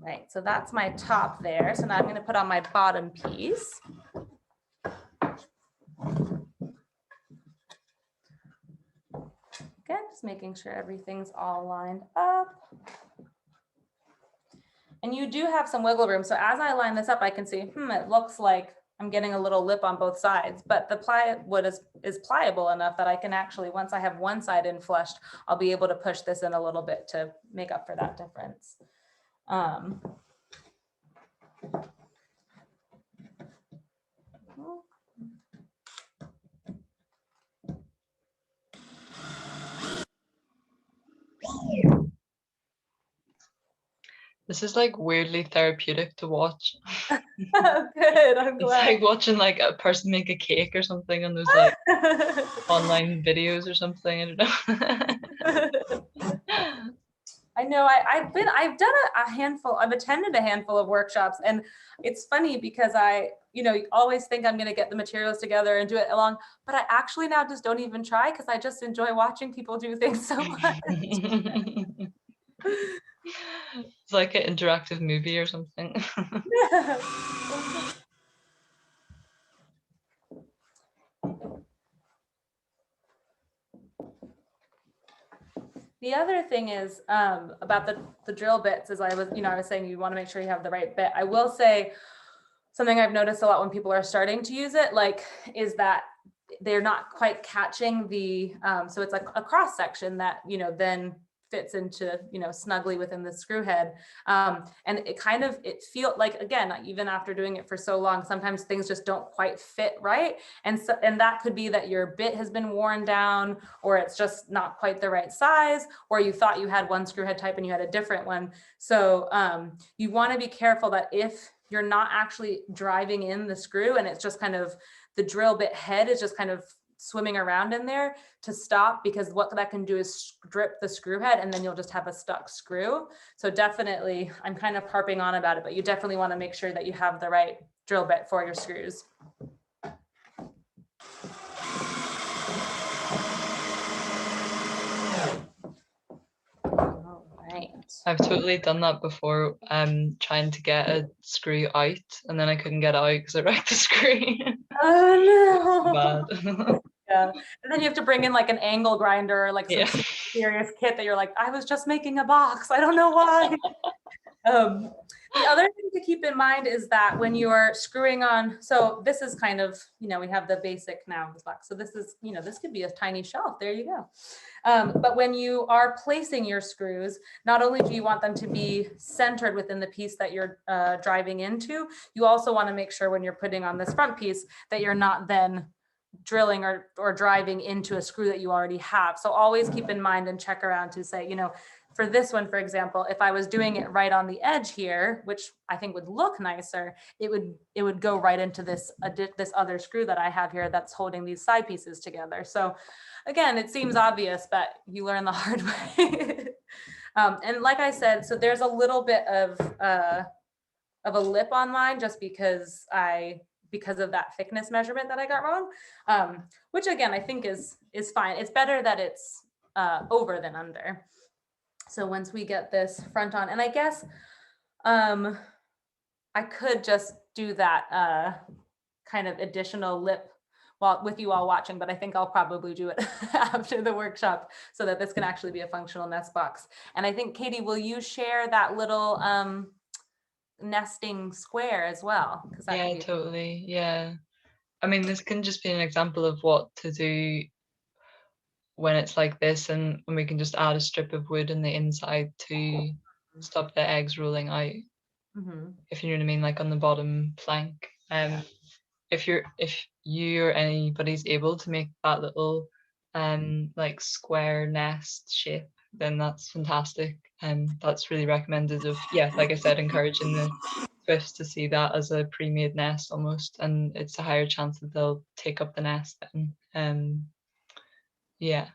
Right, so that's my top there. So now I'm going to put on my bottom piece. Again, just making sure everything's all lined up. And you do have some wiggle room. So as I line this up, I can see, it looks like I'm getting a little lip on both sides, but the plywood is pliable enough that I can actually, once I have one side in flushed, I'll be able to push this in a little bit to make up for that difference.
This is like weirdly therapeutic to watch.
Good, I'm glad.
It's like watching like a person make a cake or something on those like online videos or something. I don't know.
I know I've done a handful, I've attended a handful of workshops, and it's funny because you always think I'm going to get the materials together and do it along, but I actually now just don't even try because I just enjoy watching people do things so much.
It's like an interactive movie or something.
Yeah. The other thing is about the drill bits, as I was saying, you want to make sure you have the right bit. I will say something I've noticed a lot when people are starting to use it, is that they're not quite catching the, so it's like a cross section that, then fits into, snugly within the screw head. And it feels like, again, even after doing it for so long, sometimes things just don't quite fit right. And that could be that your bit has been worn down, or it's just not quite the right size, or you thought you had one screw head type and you had a different one. So you want to be careful that if you're not actually driving in the screw and it's just kind of the drill bit head is just kind of swimming around in there, to stop, because what that can do is strip the screw head and then you'll just have a stuck screw. So definitely, I'm kind of harping on about it, but you definitely want to make sure that you have the right drill bit for your screws. All right.
I've totally done that before, trying to get a screw out, and then I couldn't get it out because I wrecked the screw.
Oh no.
Bad.
Yeah. And then you have to bring in like an angle grinder or like some
Yeah.
serious kit that you're like, I was just making a box, I don't know why. The other thing to keep in mind is that when you are screwing on, so this is kind of, we have the basic now box. So this is, this could be a tiny shelf. There you go. But when you are placing your screws, not only do you want them to be centered within the piece that you're driving into, you also want to make sure when you're putting on this front piece that you're not then drilling or driving into a screw that you already have. So always keep in mind and check around to say, for this one, for example, if I was doing it right on the edge here, which I think would look nicer, it would go right into this other screw that I have here that's holding these side pieces together. So again, it seems obvious, but you learn the hard way. And like I said, so there's a little bit of a lip on mine just because of that thickness measurement that I got wrong, which again, I think is fine. It's better that it's over than under. So once we get this front on, and I guess I could just do that kind of additional lip with you all watching, but I think I'll probably do it after the workshop so that this can actually be a functional nest box. And I think, Katie, will you share that little nesting square as well?
Yeah, totally. Yeah. I mean, this can just be an example of what to do when it's like this, and when we can just add a strip of wood in the inside to stop the eggs rolling out. If you know what I mean, like on the bottom plank. If you or anybody's able to make that little like square nest shape, then that's fantastic. And that's really recommended of, yeah, like I said, encouraging the swifts to see that as a pre-made nest almost, and it's a higher chance that they'll take up the nest then. Yeah.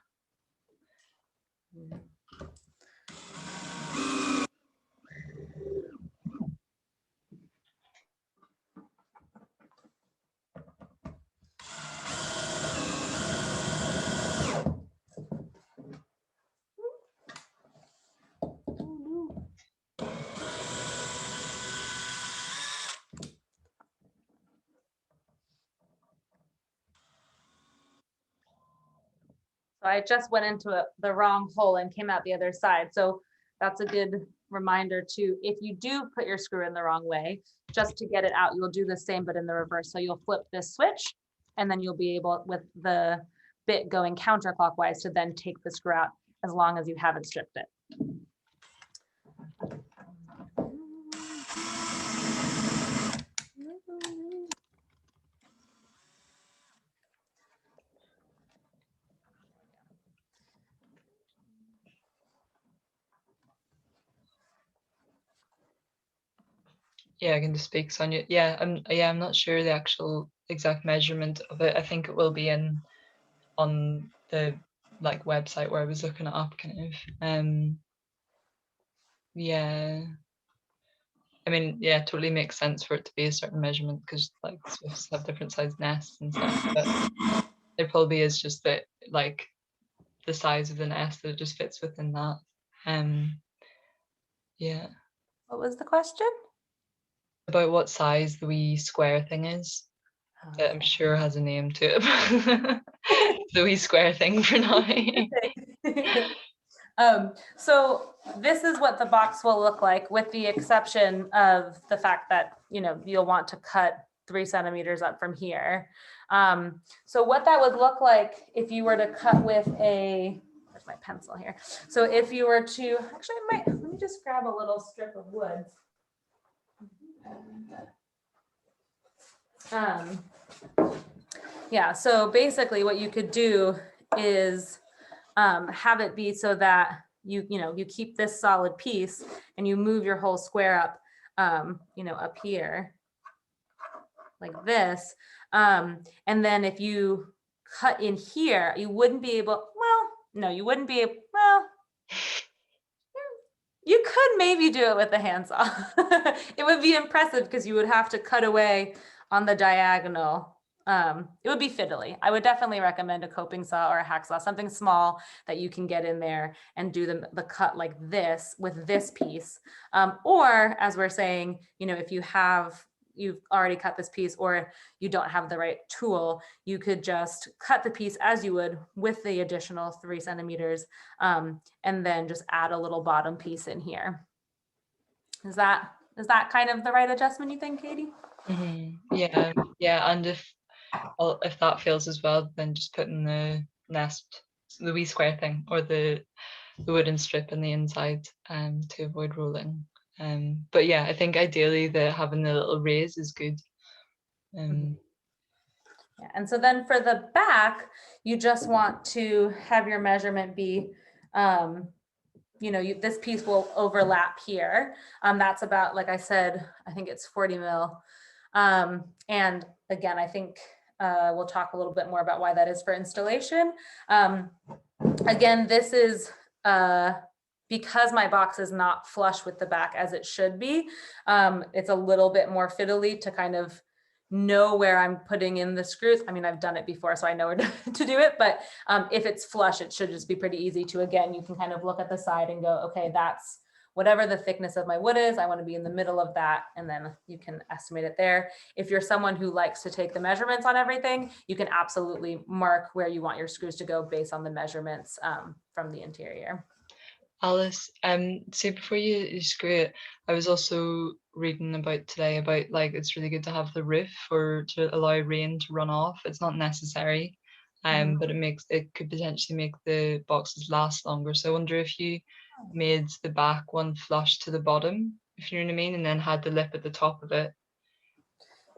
So I just went into the wrong hole and came out the other side. So that's a good reminder to, if you do put your screw in the wrong way, just to get it out, you'll do the same, but in the reverse. So you'll flip this switch, and then you'll be able, with the bit going counterclockwise, to then take the screw out as long as you haven't stripped it.
Yeah, I can just speak, Sonia. Yeah, I'm not sure the actual exact measurement of it. I think it will be on the like website where I was looking it up, kind of. Yeah. I mean, yeah, totally makes sense for it to be a certain measurement, because like swifts have different size nests and stuff. But there probably is just that, like, the size of the nest, that it just fits within that. Yeah.
What was the question?
About what size the wee square thing is. That I'm sure has a name to it. The wee square thing for now.
So this is what the box will look like, with the exception of the fact that, you know, you'll want to cut 3 centimeters up from here. So what that would look like if you were to cut with where's my pencil here? So if you were to, actually let me just grab a little strip of wood. Yeah, so basically what you could do is have it be so that you keep this solid piece, and you move your whole square up, up here like this. And then if you cut in here, you wouldn't be able, you wouldn't be able, you could maybe do it with the handsaw. It would be impressive because you would have to cut away on the diagonal. It would be fiddly. I would definitely recommend a coping saw or a hacksaw, something small that you can get in there and do the cut like this with this piece. Or, as we're saying, if you've already cut this piece, or you don't have the right tool, you could just cut the piece as you would with the additional 3 centimeters, and then just add a little bottom piece in here. Is that kind of the right adjustment, you think, Katie?
Mm-hmm. Yeah, and if that fails as well, then just putting the nest, the wee square thing, or the wooden strip in the inside, to avoid rolling. But yeah, I think ideally having the little raise is good.
Yeah, and so then for the back, you just want to have your measurement be this piece will overlap here. That's about, like I said, I think it's 40 mil. And again, I think we'll talk a little bit more about why that is for installation. Again, this is because my box is not flush with the back as it should be. It's a little bit more fiddly to kind of know where I'm putting in the screws. I mean, I've done it before, so I know where to do it, but if it's flush, it should just be pretty easy to, again, you can kind of look at the side and go, okay, that's whatever the thickness of my wood is, I want to be in the middle of that, and then you can estimate it there. If you're someone who likes to take the measurements on everything, you can absolutely mark where you want your screws to go based on the measurements from the interior.
Alice, so before you screw it, I was also reading about today about like it's really good to have the roof to allow rain to run off. It's not necessary, but it could potentially make the boxes last longer. So I wonder if you made the back one flush to the bottom, if you know what I mean, and then had the lip at the top of it.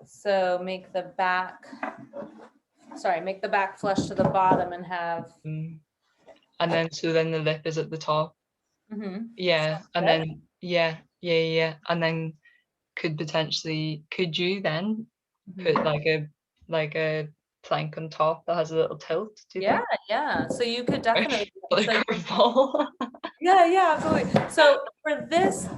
So make the back flush to the bottom and have.
And then the lip is at the top. Yeah, and then yeah, and then could you then put like a plank on top that has a little tilt? Do you think?
Yeah. So you could definitely. Yeah, absolutely. So for this,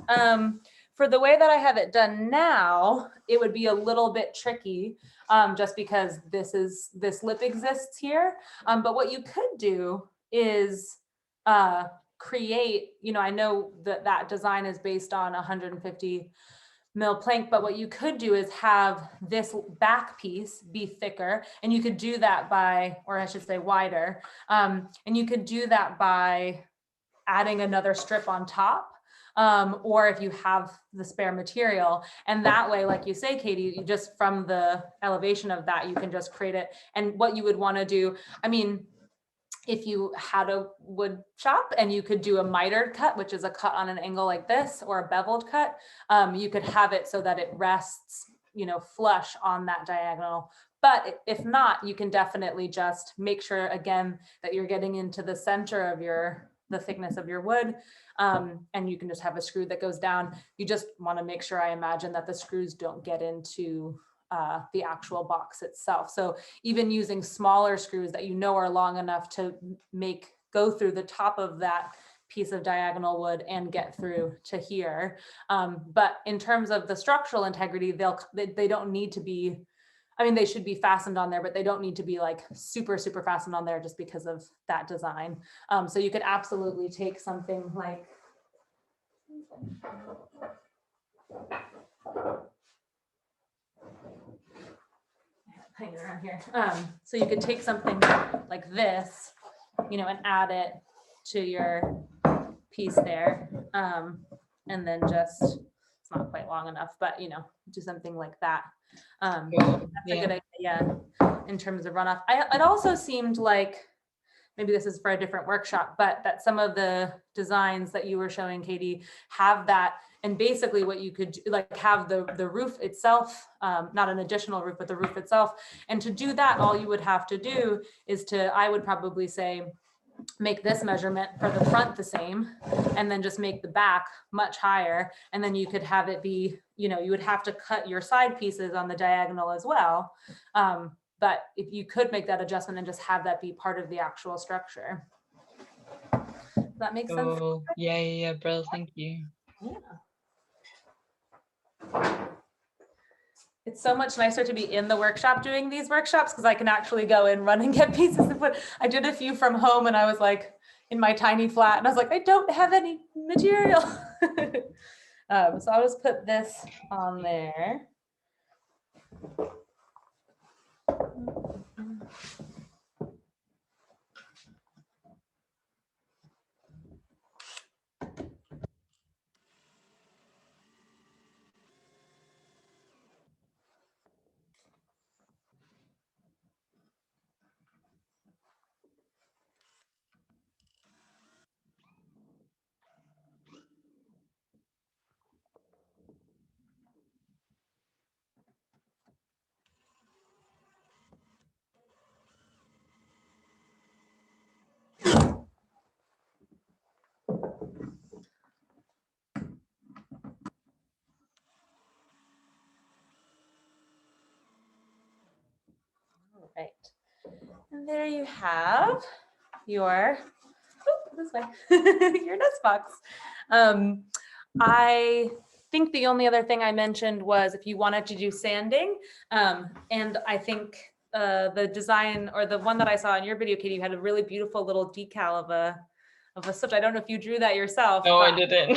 for the way that I have it done now, it would be a little bit tricky, just because this lip exists here. But what you could do is create, I know that design is based on 150 mil plank, but what you could do is have this back piece be thicker, and you could do that by, or I should say wider, and you could do that by adding another strip on top, or if you have the spare material. And that way, like you say, Katie, you just from the elevation of that, you can just create it. And what you would want to do, I mean, if you had a wood shop and you could do a mitered cut, which is a cut on an angle like this, or a beveled cut, you could have it so that it rests, flush on that diagonal. But if not, you can definitely just make sure, again, that you're getting into the center of the thickness of your wood, and you can just have a screw that goes down. You just want to make sure, I imagine, that the screws don't get into the actual box itself. So even using smaller screws that are long enough to go through the top of that piece of diagonal wood and get through to here. But in terms of the structural integrity, they don't need to be, they should be fastened on there, but they don't need to be like super, super fastened on there just because of that design. So you could absolutely take something like, hanging around here. So you could take something like this, and add it to your piece there. And then just, it's not quite long enough, but do something like that. That's a good idea in terms of runoff. It also seemed like, maybe this is for a different workshop, but that some of the designs that you were showing, Katie, have that. And basically what you could do, like have the roof itself, not an additional roof, but the roof itself. And to do that, all you would have to do is I would probably say, make this measurement for the front the same, and then just make the back much higher. And then you could have it be, you would have to cut your side pieces on the diagonal as well. But if you could make that adjustment and just have that be part of the actual structure. Does that make sense?
Oh, yeah, Brill, thank you.
Yeah. It's so much nicer to be in the workshop doing these workshops, because I can actually go and run and get pieces of wood. I did a few from home and I was like in my tiny flat and I was like, I don't have any material. So I'll just put this on there. right. And there you have your, this way, your nest box. I think the only other thing I mentioned was if you wanted to do sanding, and I think the design or the one that I saw in your video, Katie, you had a really beautiful little decal of a swift. I don't know if you drew that yourself.
No, I
but
didn't.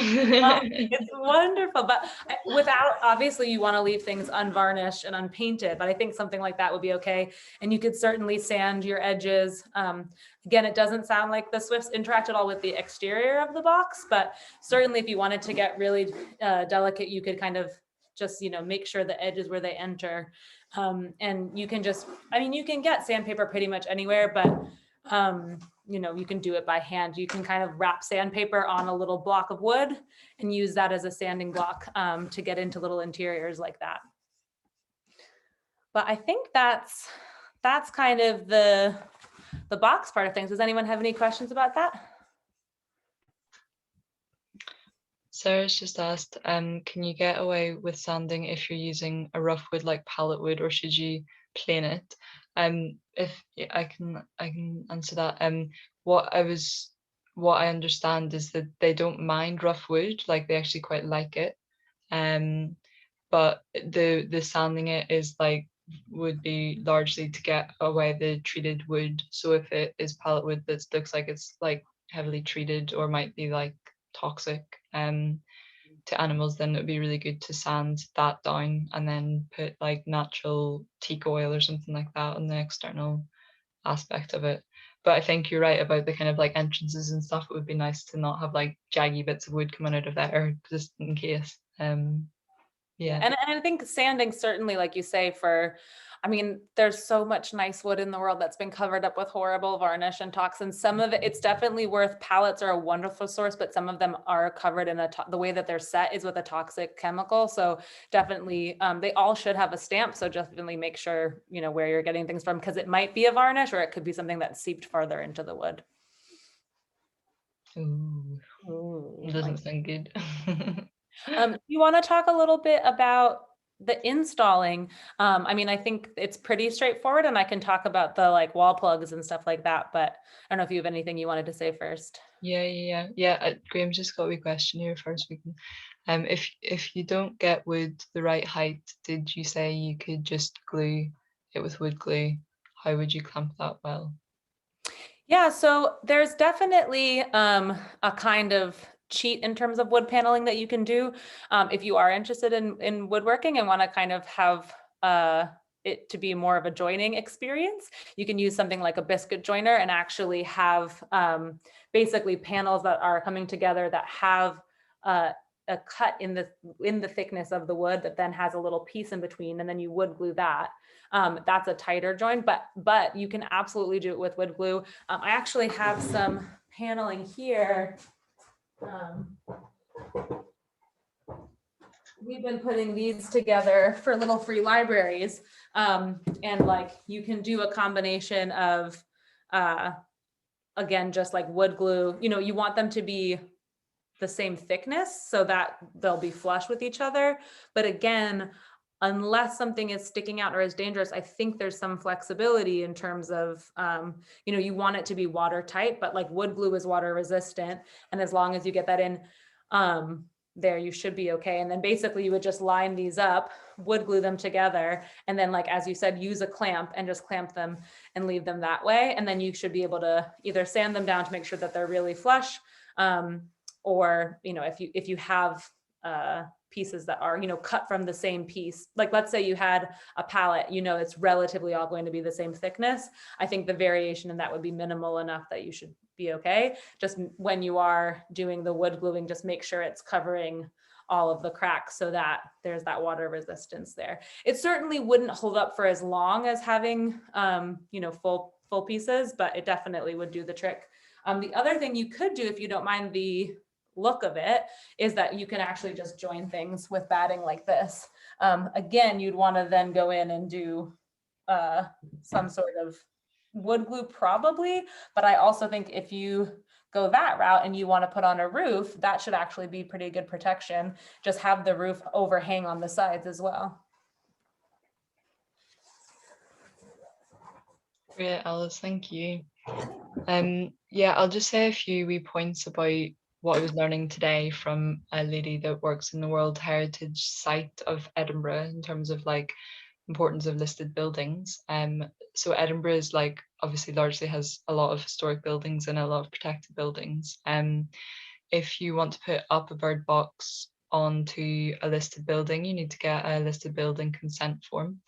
it's wonderful, but without, obviously you want to leave things unvarnished and unpainted, but I think something like that would be okay. And you could certainly sand your edges. Again, it doesn't sound like the Swifts interact at all with the exterior of the box, but certainly if you wanted to get really delicate, you could kind of just, make sure the edges where they enter. And you can just, I mean, you can get sandpaper pretty much anywhere, but you can do it by hand. You can kind of wrap sandpaper on a little block of wood and use that as a sanding block to get into little interiors like that. But I think that's kind of the box part of things. Does anyone have any questions about that?
Sarah's just asked, can you get away with sanding if you're using a rough wood like pallet wood, or should you plane it? If I can answer that. What I understand is that they don't mind rough wood, like they actually quite like it. But the sanding it is would be largely to get away the treated wood. So if it is pallet wood that looks like it's heavily treated or might be toxic to animals, then it would be really good to sand that down and then put natural teak oil or something like that on the external aspect of it. But I think you're right about the kind of entrances and stuff. It would be nice to not have jaggy bits of wood coming out of there just in case. Yeah.
And I think sanding, certainly, like you say, there's so much nice wood in the world that's been covered up with horrible varnish and toxins. Some of it, it's definitely worth, pallets are a wonderful source, but some of them are covered in the way that they're set is with a toxic chemical. So definitely, they all should have a stamp. So definitely make sure, where you're getting things from, because it might be a varnish or it could be something that's seeped farther into the wood.
Ooh, doesn't sound good.
You want to talk a little bit about the installing? I think it's pretty straightforward, and I can talk about the wall plugs and stuff like that, but I don't know if you have anything you wanted to say first.
Yeah. Graham's just got a wee question here first. We can, if you don't get wood the right height, did you say you could just glue it with wood glue? How would you clamp that well?
Yeah, so there's definitely a kind of cheat in terms of wood paneling that you can do if you are interested in woodworking and want to kind of have it to be more of a joining experience. You can use something like a biscuit joiner and actually have basically panels that are coming together that have a cut in the thickness of the wood that then has a little piece in between, and then you wood glue that. That's a tighter joint, but you can absolutely do it with wood glue. I actually have some paneling here. We've been putting these together for little free libraries, and you can do a combination of again, just like wood glue. You want them to be the same thickness so that they'll be flush with each other, but again, unless something is sticking out or is dangerous, I think there's some flexibility in terms of, you want it to be watertight, but wood glue is water resistant. And as long as you get that in there, you should be okay. And then basically you would just line these up, wood glue them together. And then as you said, use a clamp and just clamp them and leave them that way. And then you should be able to either sand them down to make sure that they're really flush. Or, if you have pieces that are, cut from the same piece, let's say you had a pallet, it's relatively all going to be the same thickness. I think the variation in that would be minimal enough that you should be okay. Just when you are doing the wood gluing, just make sure it's covering all of the cracks so that there's that water resistance there. It certainly wouldn't hold up for as long as having, full pieces, but it definitely would do the trick. The other thing you could do, if you don't mind the look of it, is that you can actually just join things with batting like this. Again, you'd want to then go in and do some sort of wood glue probably, but I also think if you go that route and you want to put on a roof, that should actually be pretty good protection. Just have the roof overhang on the sides as well.
Great, Alice, thank you. Yeah, I'll just say a few wee points about what I was learning today from a lady that works in the World Heritage Site of Edinburgh in terms of like importance of listed buildings. So Edinburgh is like obviously largely has a lot of historic buildings and a lot of protected buildings. If you want to put up a bird box onto a listed building, you need to get a listed building consent form.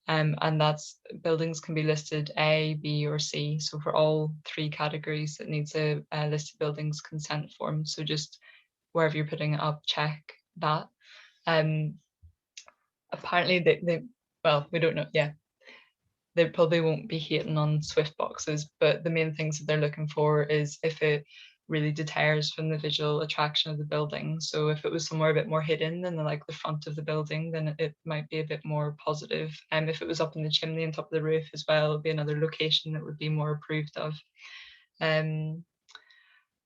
And that's buildings can be listed A, B, or C. So for all three categories, it needs a listed buildings consent form. So just wherever you're putting it up, check that. Apparently well, we don't know. Yeah, they probably won't be hating on Swift boxes, but the main things that they're looking for is if it really deters from the visual attraction of the building. So if it was somewhere a bit more hidden than the front of the building, then it might be a bit more positive. And if it was up in the chimney on top of the roof as well, it would be another location that would be more approved of. And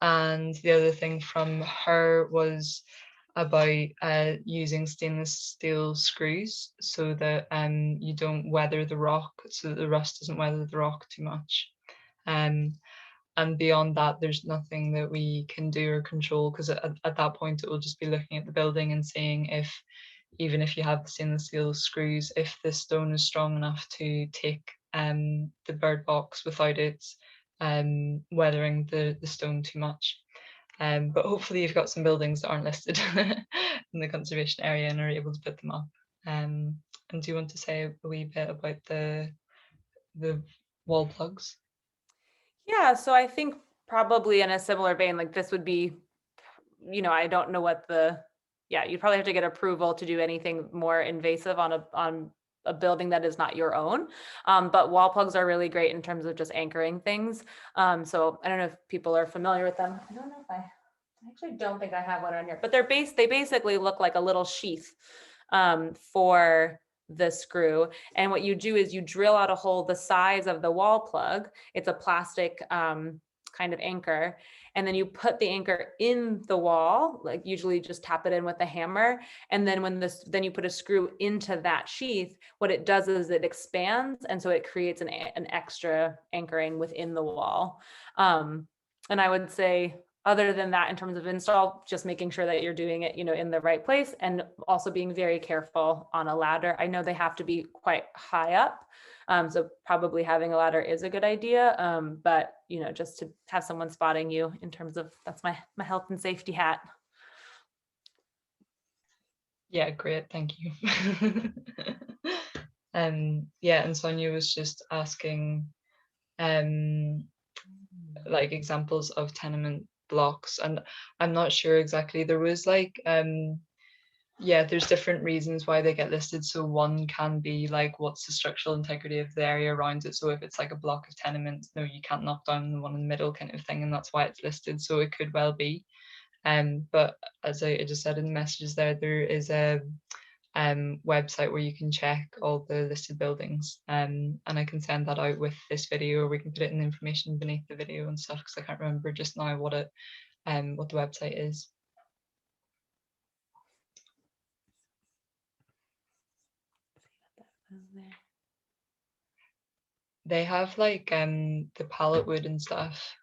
the other thing from her was about using stainless steel screws so that you don't weather the rock, so that the rust doesn't weather the rock too much. And beyond that, there's nothing that we can do or control, because at that point it will just be looking at the building and seeing if, even if you have the stainless steel screws, if the stone is strong enough to take the bird box without it weathering the stone too much. But hopefully you've got some buildings that aren't listed in the conservation area and are able to put them up. And do you want to say a wee bit about the wall plugs?
Yeah, so I think probably in a similar vein, like this would be, I don't know what you'd probably have to get approval to do anything more invasive on a building that is not your own. But wall plugs are really great in terms of just anchoring things. So I don't know if people are familiar with them. I don't know if I actually don't think I have one on here, but they basically look like a little sheath for the screw. And what you do is you drill out a hole the size of the wall plug. It's a plastic kind of anchor. And then you put the anchor in the wall, like usually just tap it in with a hammer. And then then you put a screw into that sheath, what it does is it expands. And so it creates an extra anchoring within the wall. And I would say, other than that, in terms of install, just making sure that you're doing it, in the right place, and also being very careful on a ladder. I know they have to be quite high up. So probably having a ladder is a good idea. But, just to have someone spotting you in terms of, that's my health and safety hat.
Yeah, great, thank you. Yeah, and Sonia was just asking like examples of tenement blocks, and I'm not sure exactly. There was there's different reasons why they get listed. So one can be like, what's the structural integrity of the area around it? So if it's like a block of tenements, no, you can't knock down the one in the middle kind of thing, and that's why it's listed. So it could well be. But as I just said in the messages there is a website where you can check all the listed buildings, and I can send that out with this video, or we can put it in the information beneath the video and stuff, because I can't remember just now what the website is. They have like the pallet wood and stuff.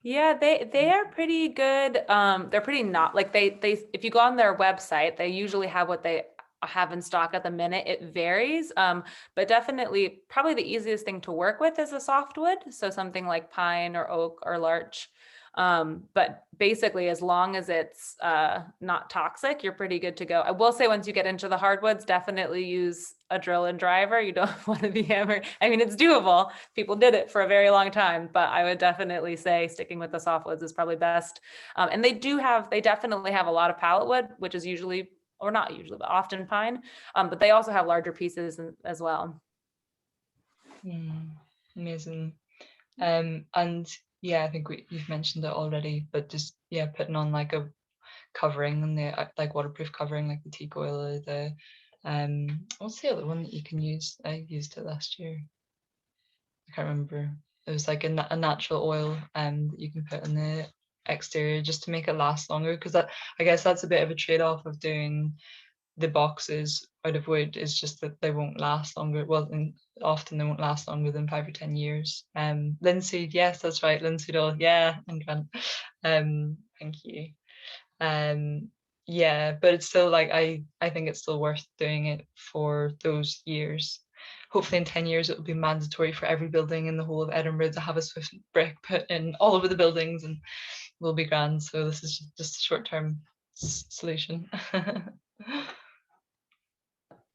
Yeah, they are pretty good. They're pretty not like they if you go on their website, they usually have what they have in stock at the minute. It varies, but definitely probably the easiest thing to work with is a softwood. So something like pine or oak or larch. But basically, as long as it's not toxic, you're pretty good to go. I will say, once you get into the hardwoods, definitely use a drill and driver. You don't want to be hammered. I mean, it's doable. People did it for a very long time, but I would definitely say sticking with the softwoods is probably best. And they definitely have a lot of pallet wood, which is usually, or not usually, but often pine. But they also have larger pieces as well.
Amazing. And yeah, I think you've mentioned it already, but just putting on like a covering, and the like waterproof covering, like the teak oil, or the what's the other one that you can use? I used it last year. I can't remember. It was like a natural oil that you can put in the exterior just to make it last longer, because I guess that's a bit of a trade-off of doing the boxes out of wood is just that they won't last longer. Well, and often they won't last longer than 5 or 10 years. Linseed, yes, that's right, linseed oil, yeah, and Grant. Thank you. Yeah, but it's still like I think it's still worth doing it for those years. Hopefully in 10 years it will be mandatory for every building in the whole of Edinburgh to have a Swift brick put in all over the buildings, and we'll be grand. So this is just a short-term solution.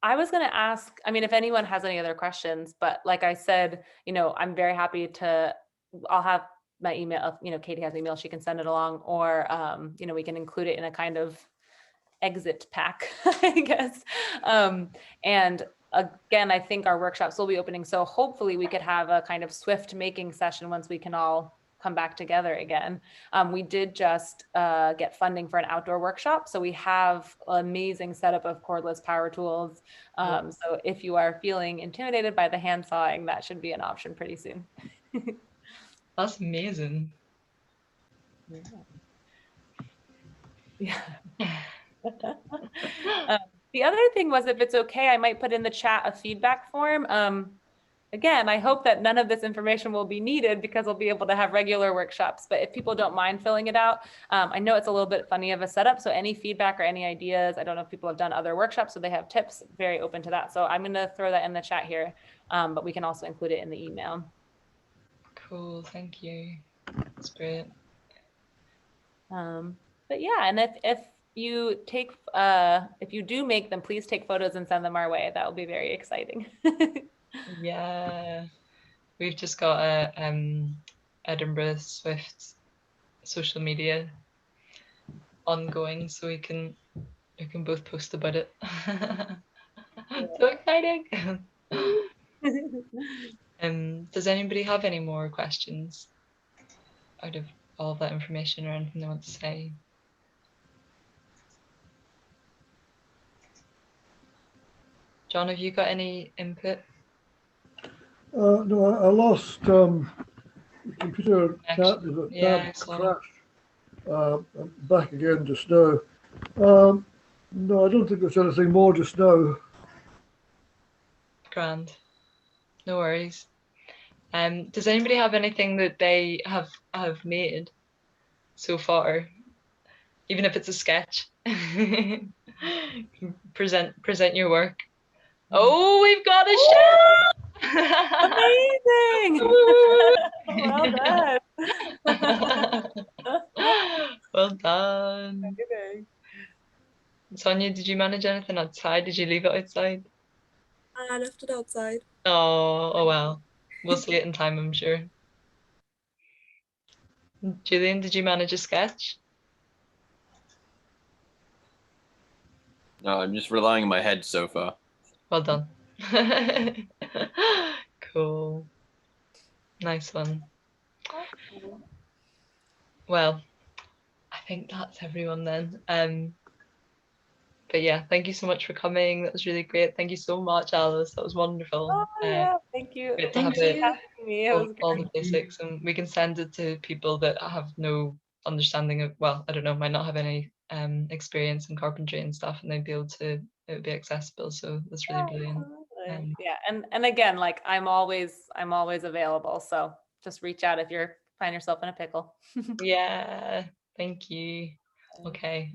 I was going to ask, I mean, if anyone has any other questions, but like I said, you know, I'm very happy to, I'll have my email, you know, Katie has an email, she can send it along, or, you know, we can include it in a kind of exit pack, I guess. And again, I think our workshops will be opening. So hopefully we could have a kind of Swift making session once we can all come back together again. We did just get funding for an outdoor workshop. So we have an amazing setup of cordless power tools. So if you are feeling intimidated by the hand sawing, that should be an option pretty soon.
That's amazing.
Yeah. The other thing was, if it's okay, I might put in the chat a feedback form. Again, I hope that none of this information will be needed because we'll be able to have regular workshops, but if people don't mind filling it out, I know it's a little bit funny of a setup, so any feedback or any ideas, I don't know if people have done other workshops, so they have tips, very open to that. So I'm gonna throw that in the chat here, but we can also include it in the email.
Cool, thank you. That's great.
But yeah, and if you take, if you do make them, please take photos and send them our way. That will be very exciting.
Yeah, we've just got a Edinburgh Swift social media ongoing, so we can both post about it. So exciting. Does anybody have any more questions out of all of that information, or anything they want to say? John, have you got any input?
No, I lost the computer tab crashed. I'm back again just now. No, I don't think there's anything more just now.
Grand. No worries. Does anybody have anything that they have made so far? Even if it's a sketch. present your work. Oh, we've got a shell!
Amazing! Well done.
Well done.
Amazing.
Sonia, did you manage anything outside? Did you leave it outside?
I left it outside.
Oh well. We'll see it in time, I'm sure. Julian, did you manage a sketch?
No, I'm just relying on my head so far.
Well done. Cool. Nice one. Well, I think that's everyone then. But yeah, thank you so much for coming. That was really great. Thank you so much, Alice. That was wonderful.
Oh yeah, thank you.
Great to have all the basics, and we can send it to people that have no understanding of, well, I don't know, might not have any experience in carpentry and stuff, and they'd be able to, it would be accessible. So that's really brilliant.
Yeah, and again, like I'm always available. So just reach out if you find yourself in a pickle.
Yeah, thank you. Okay.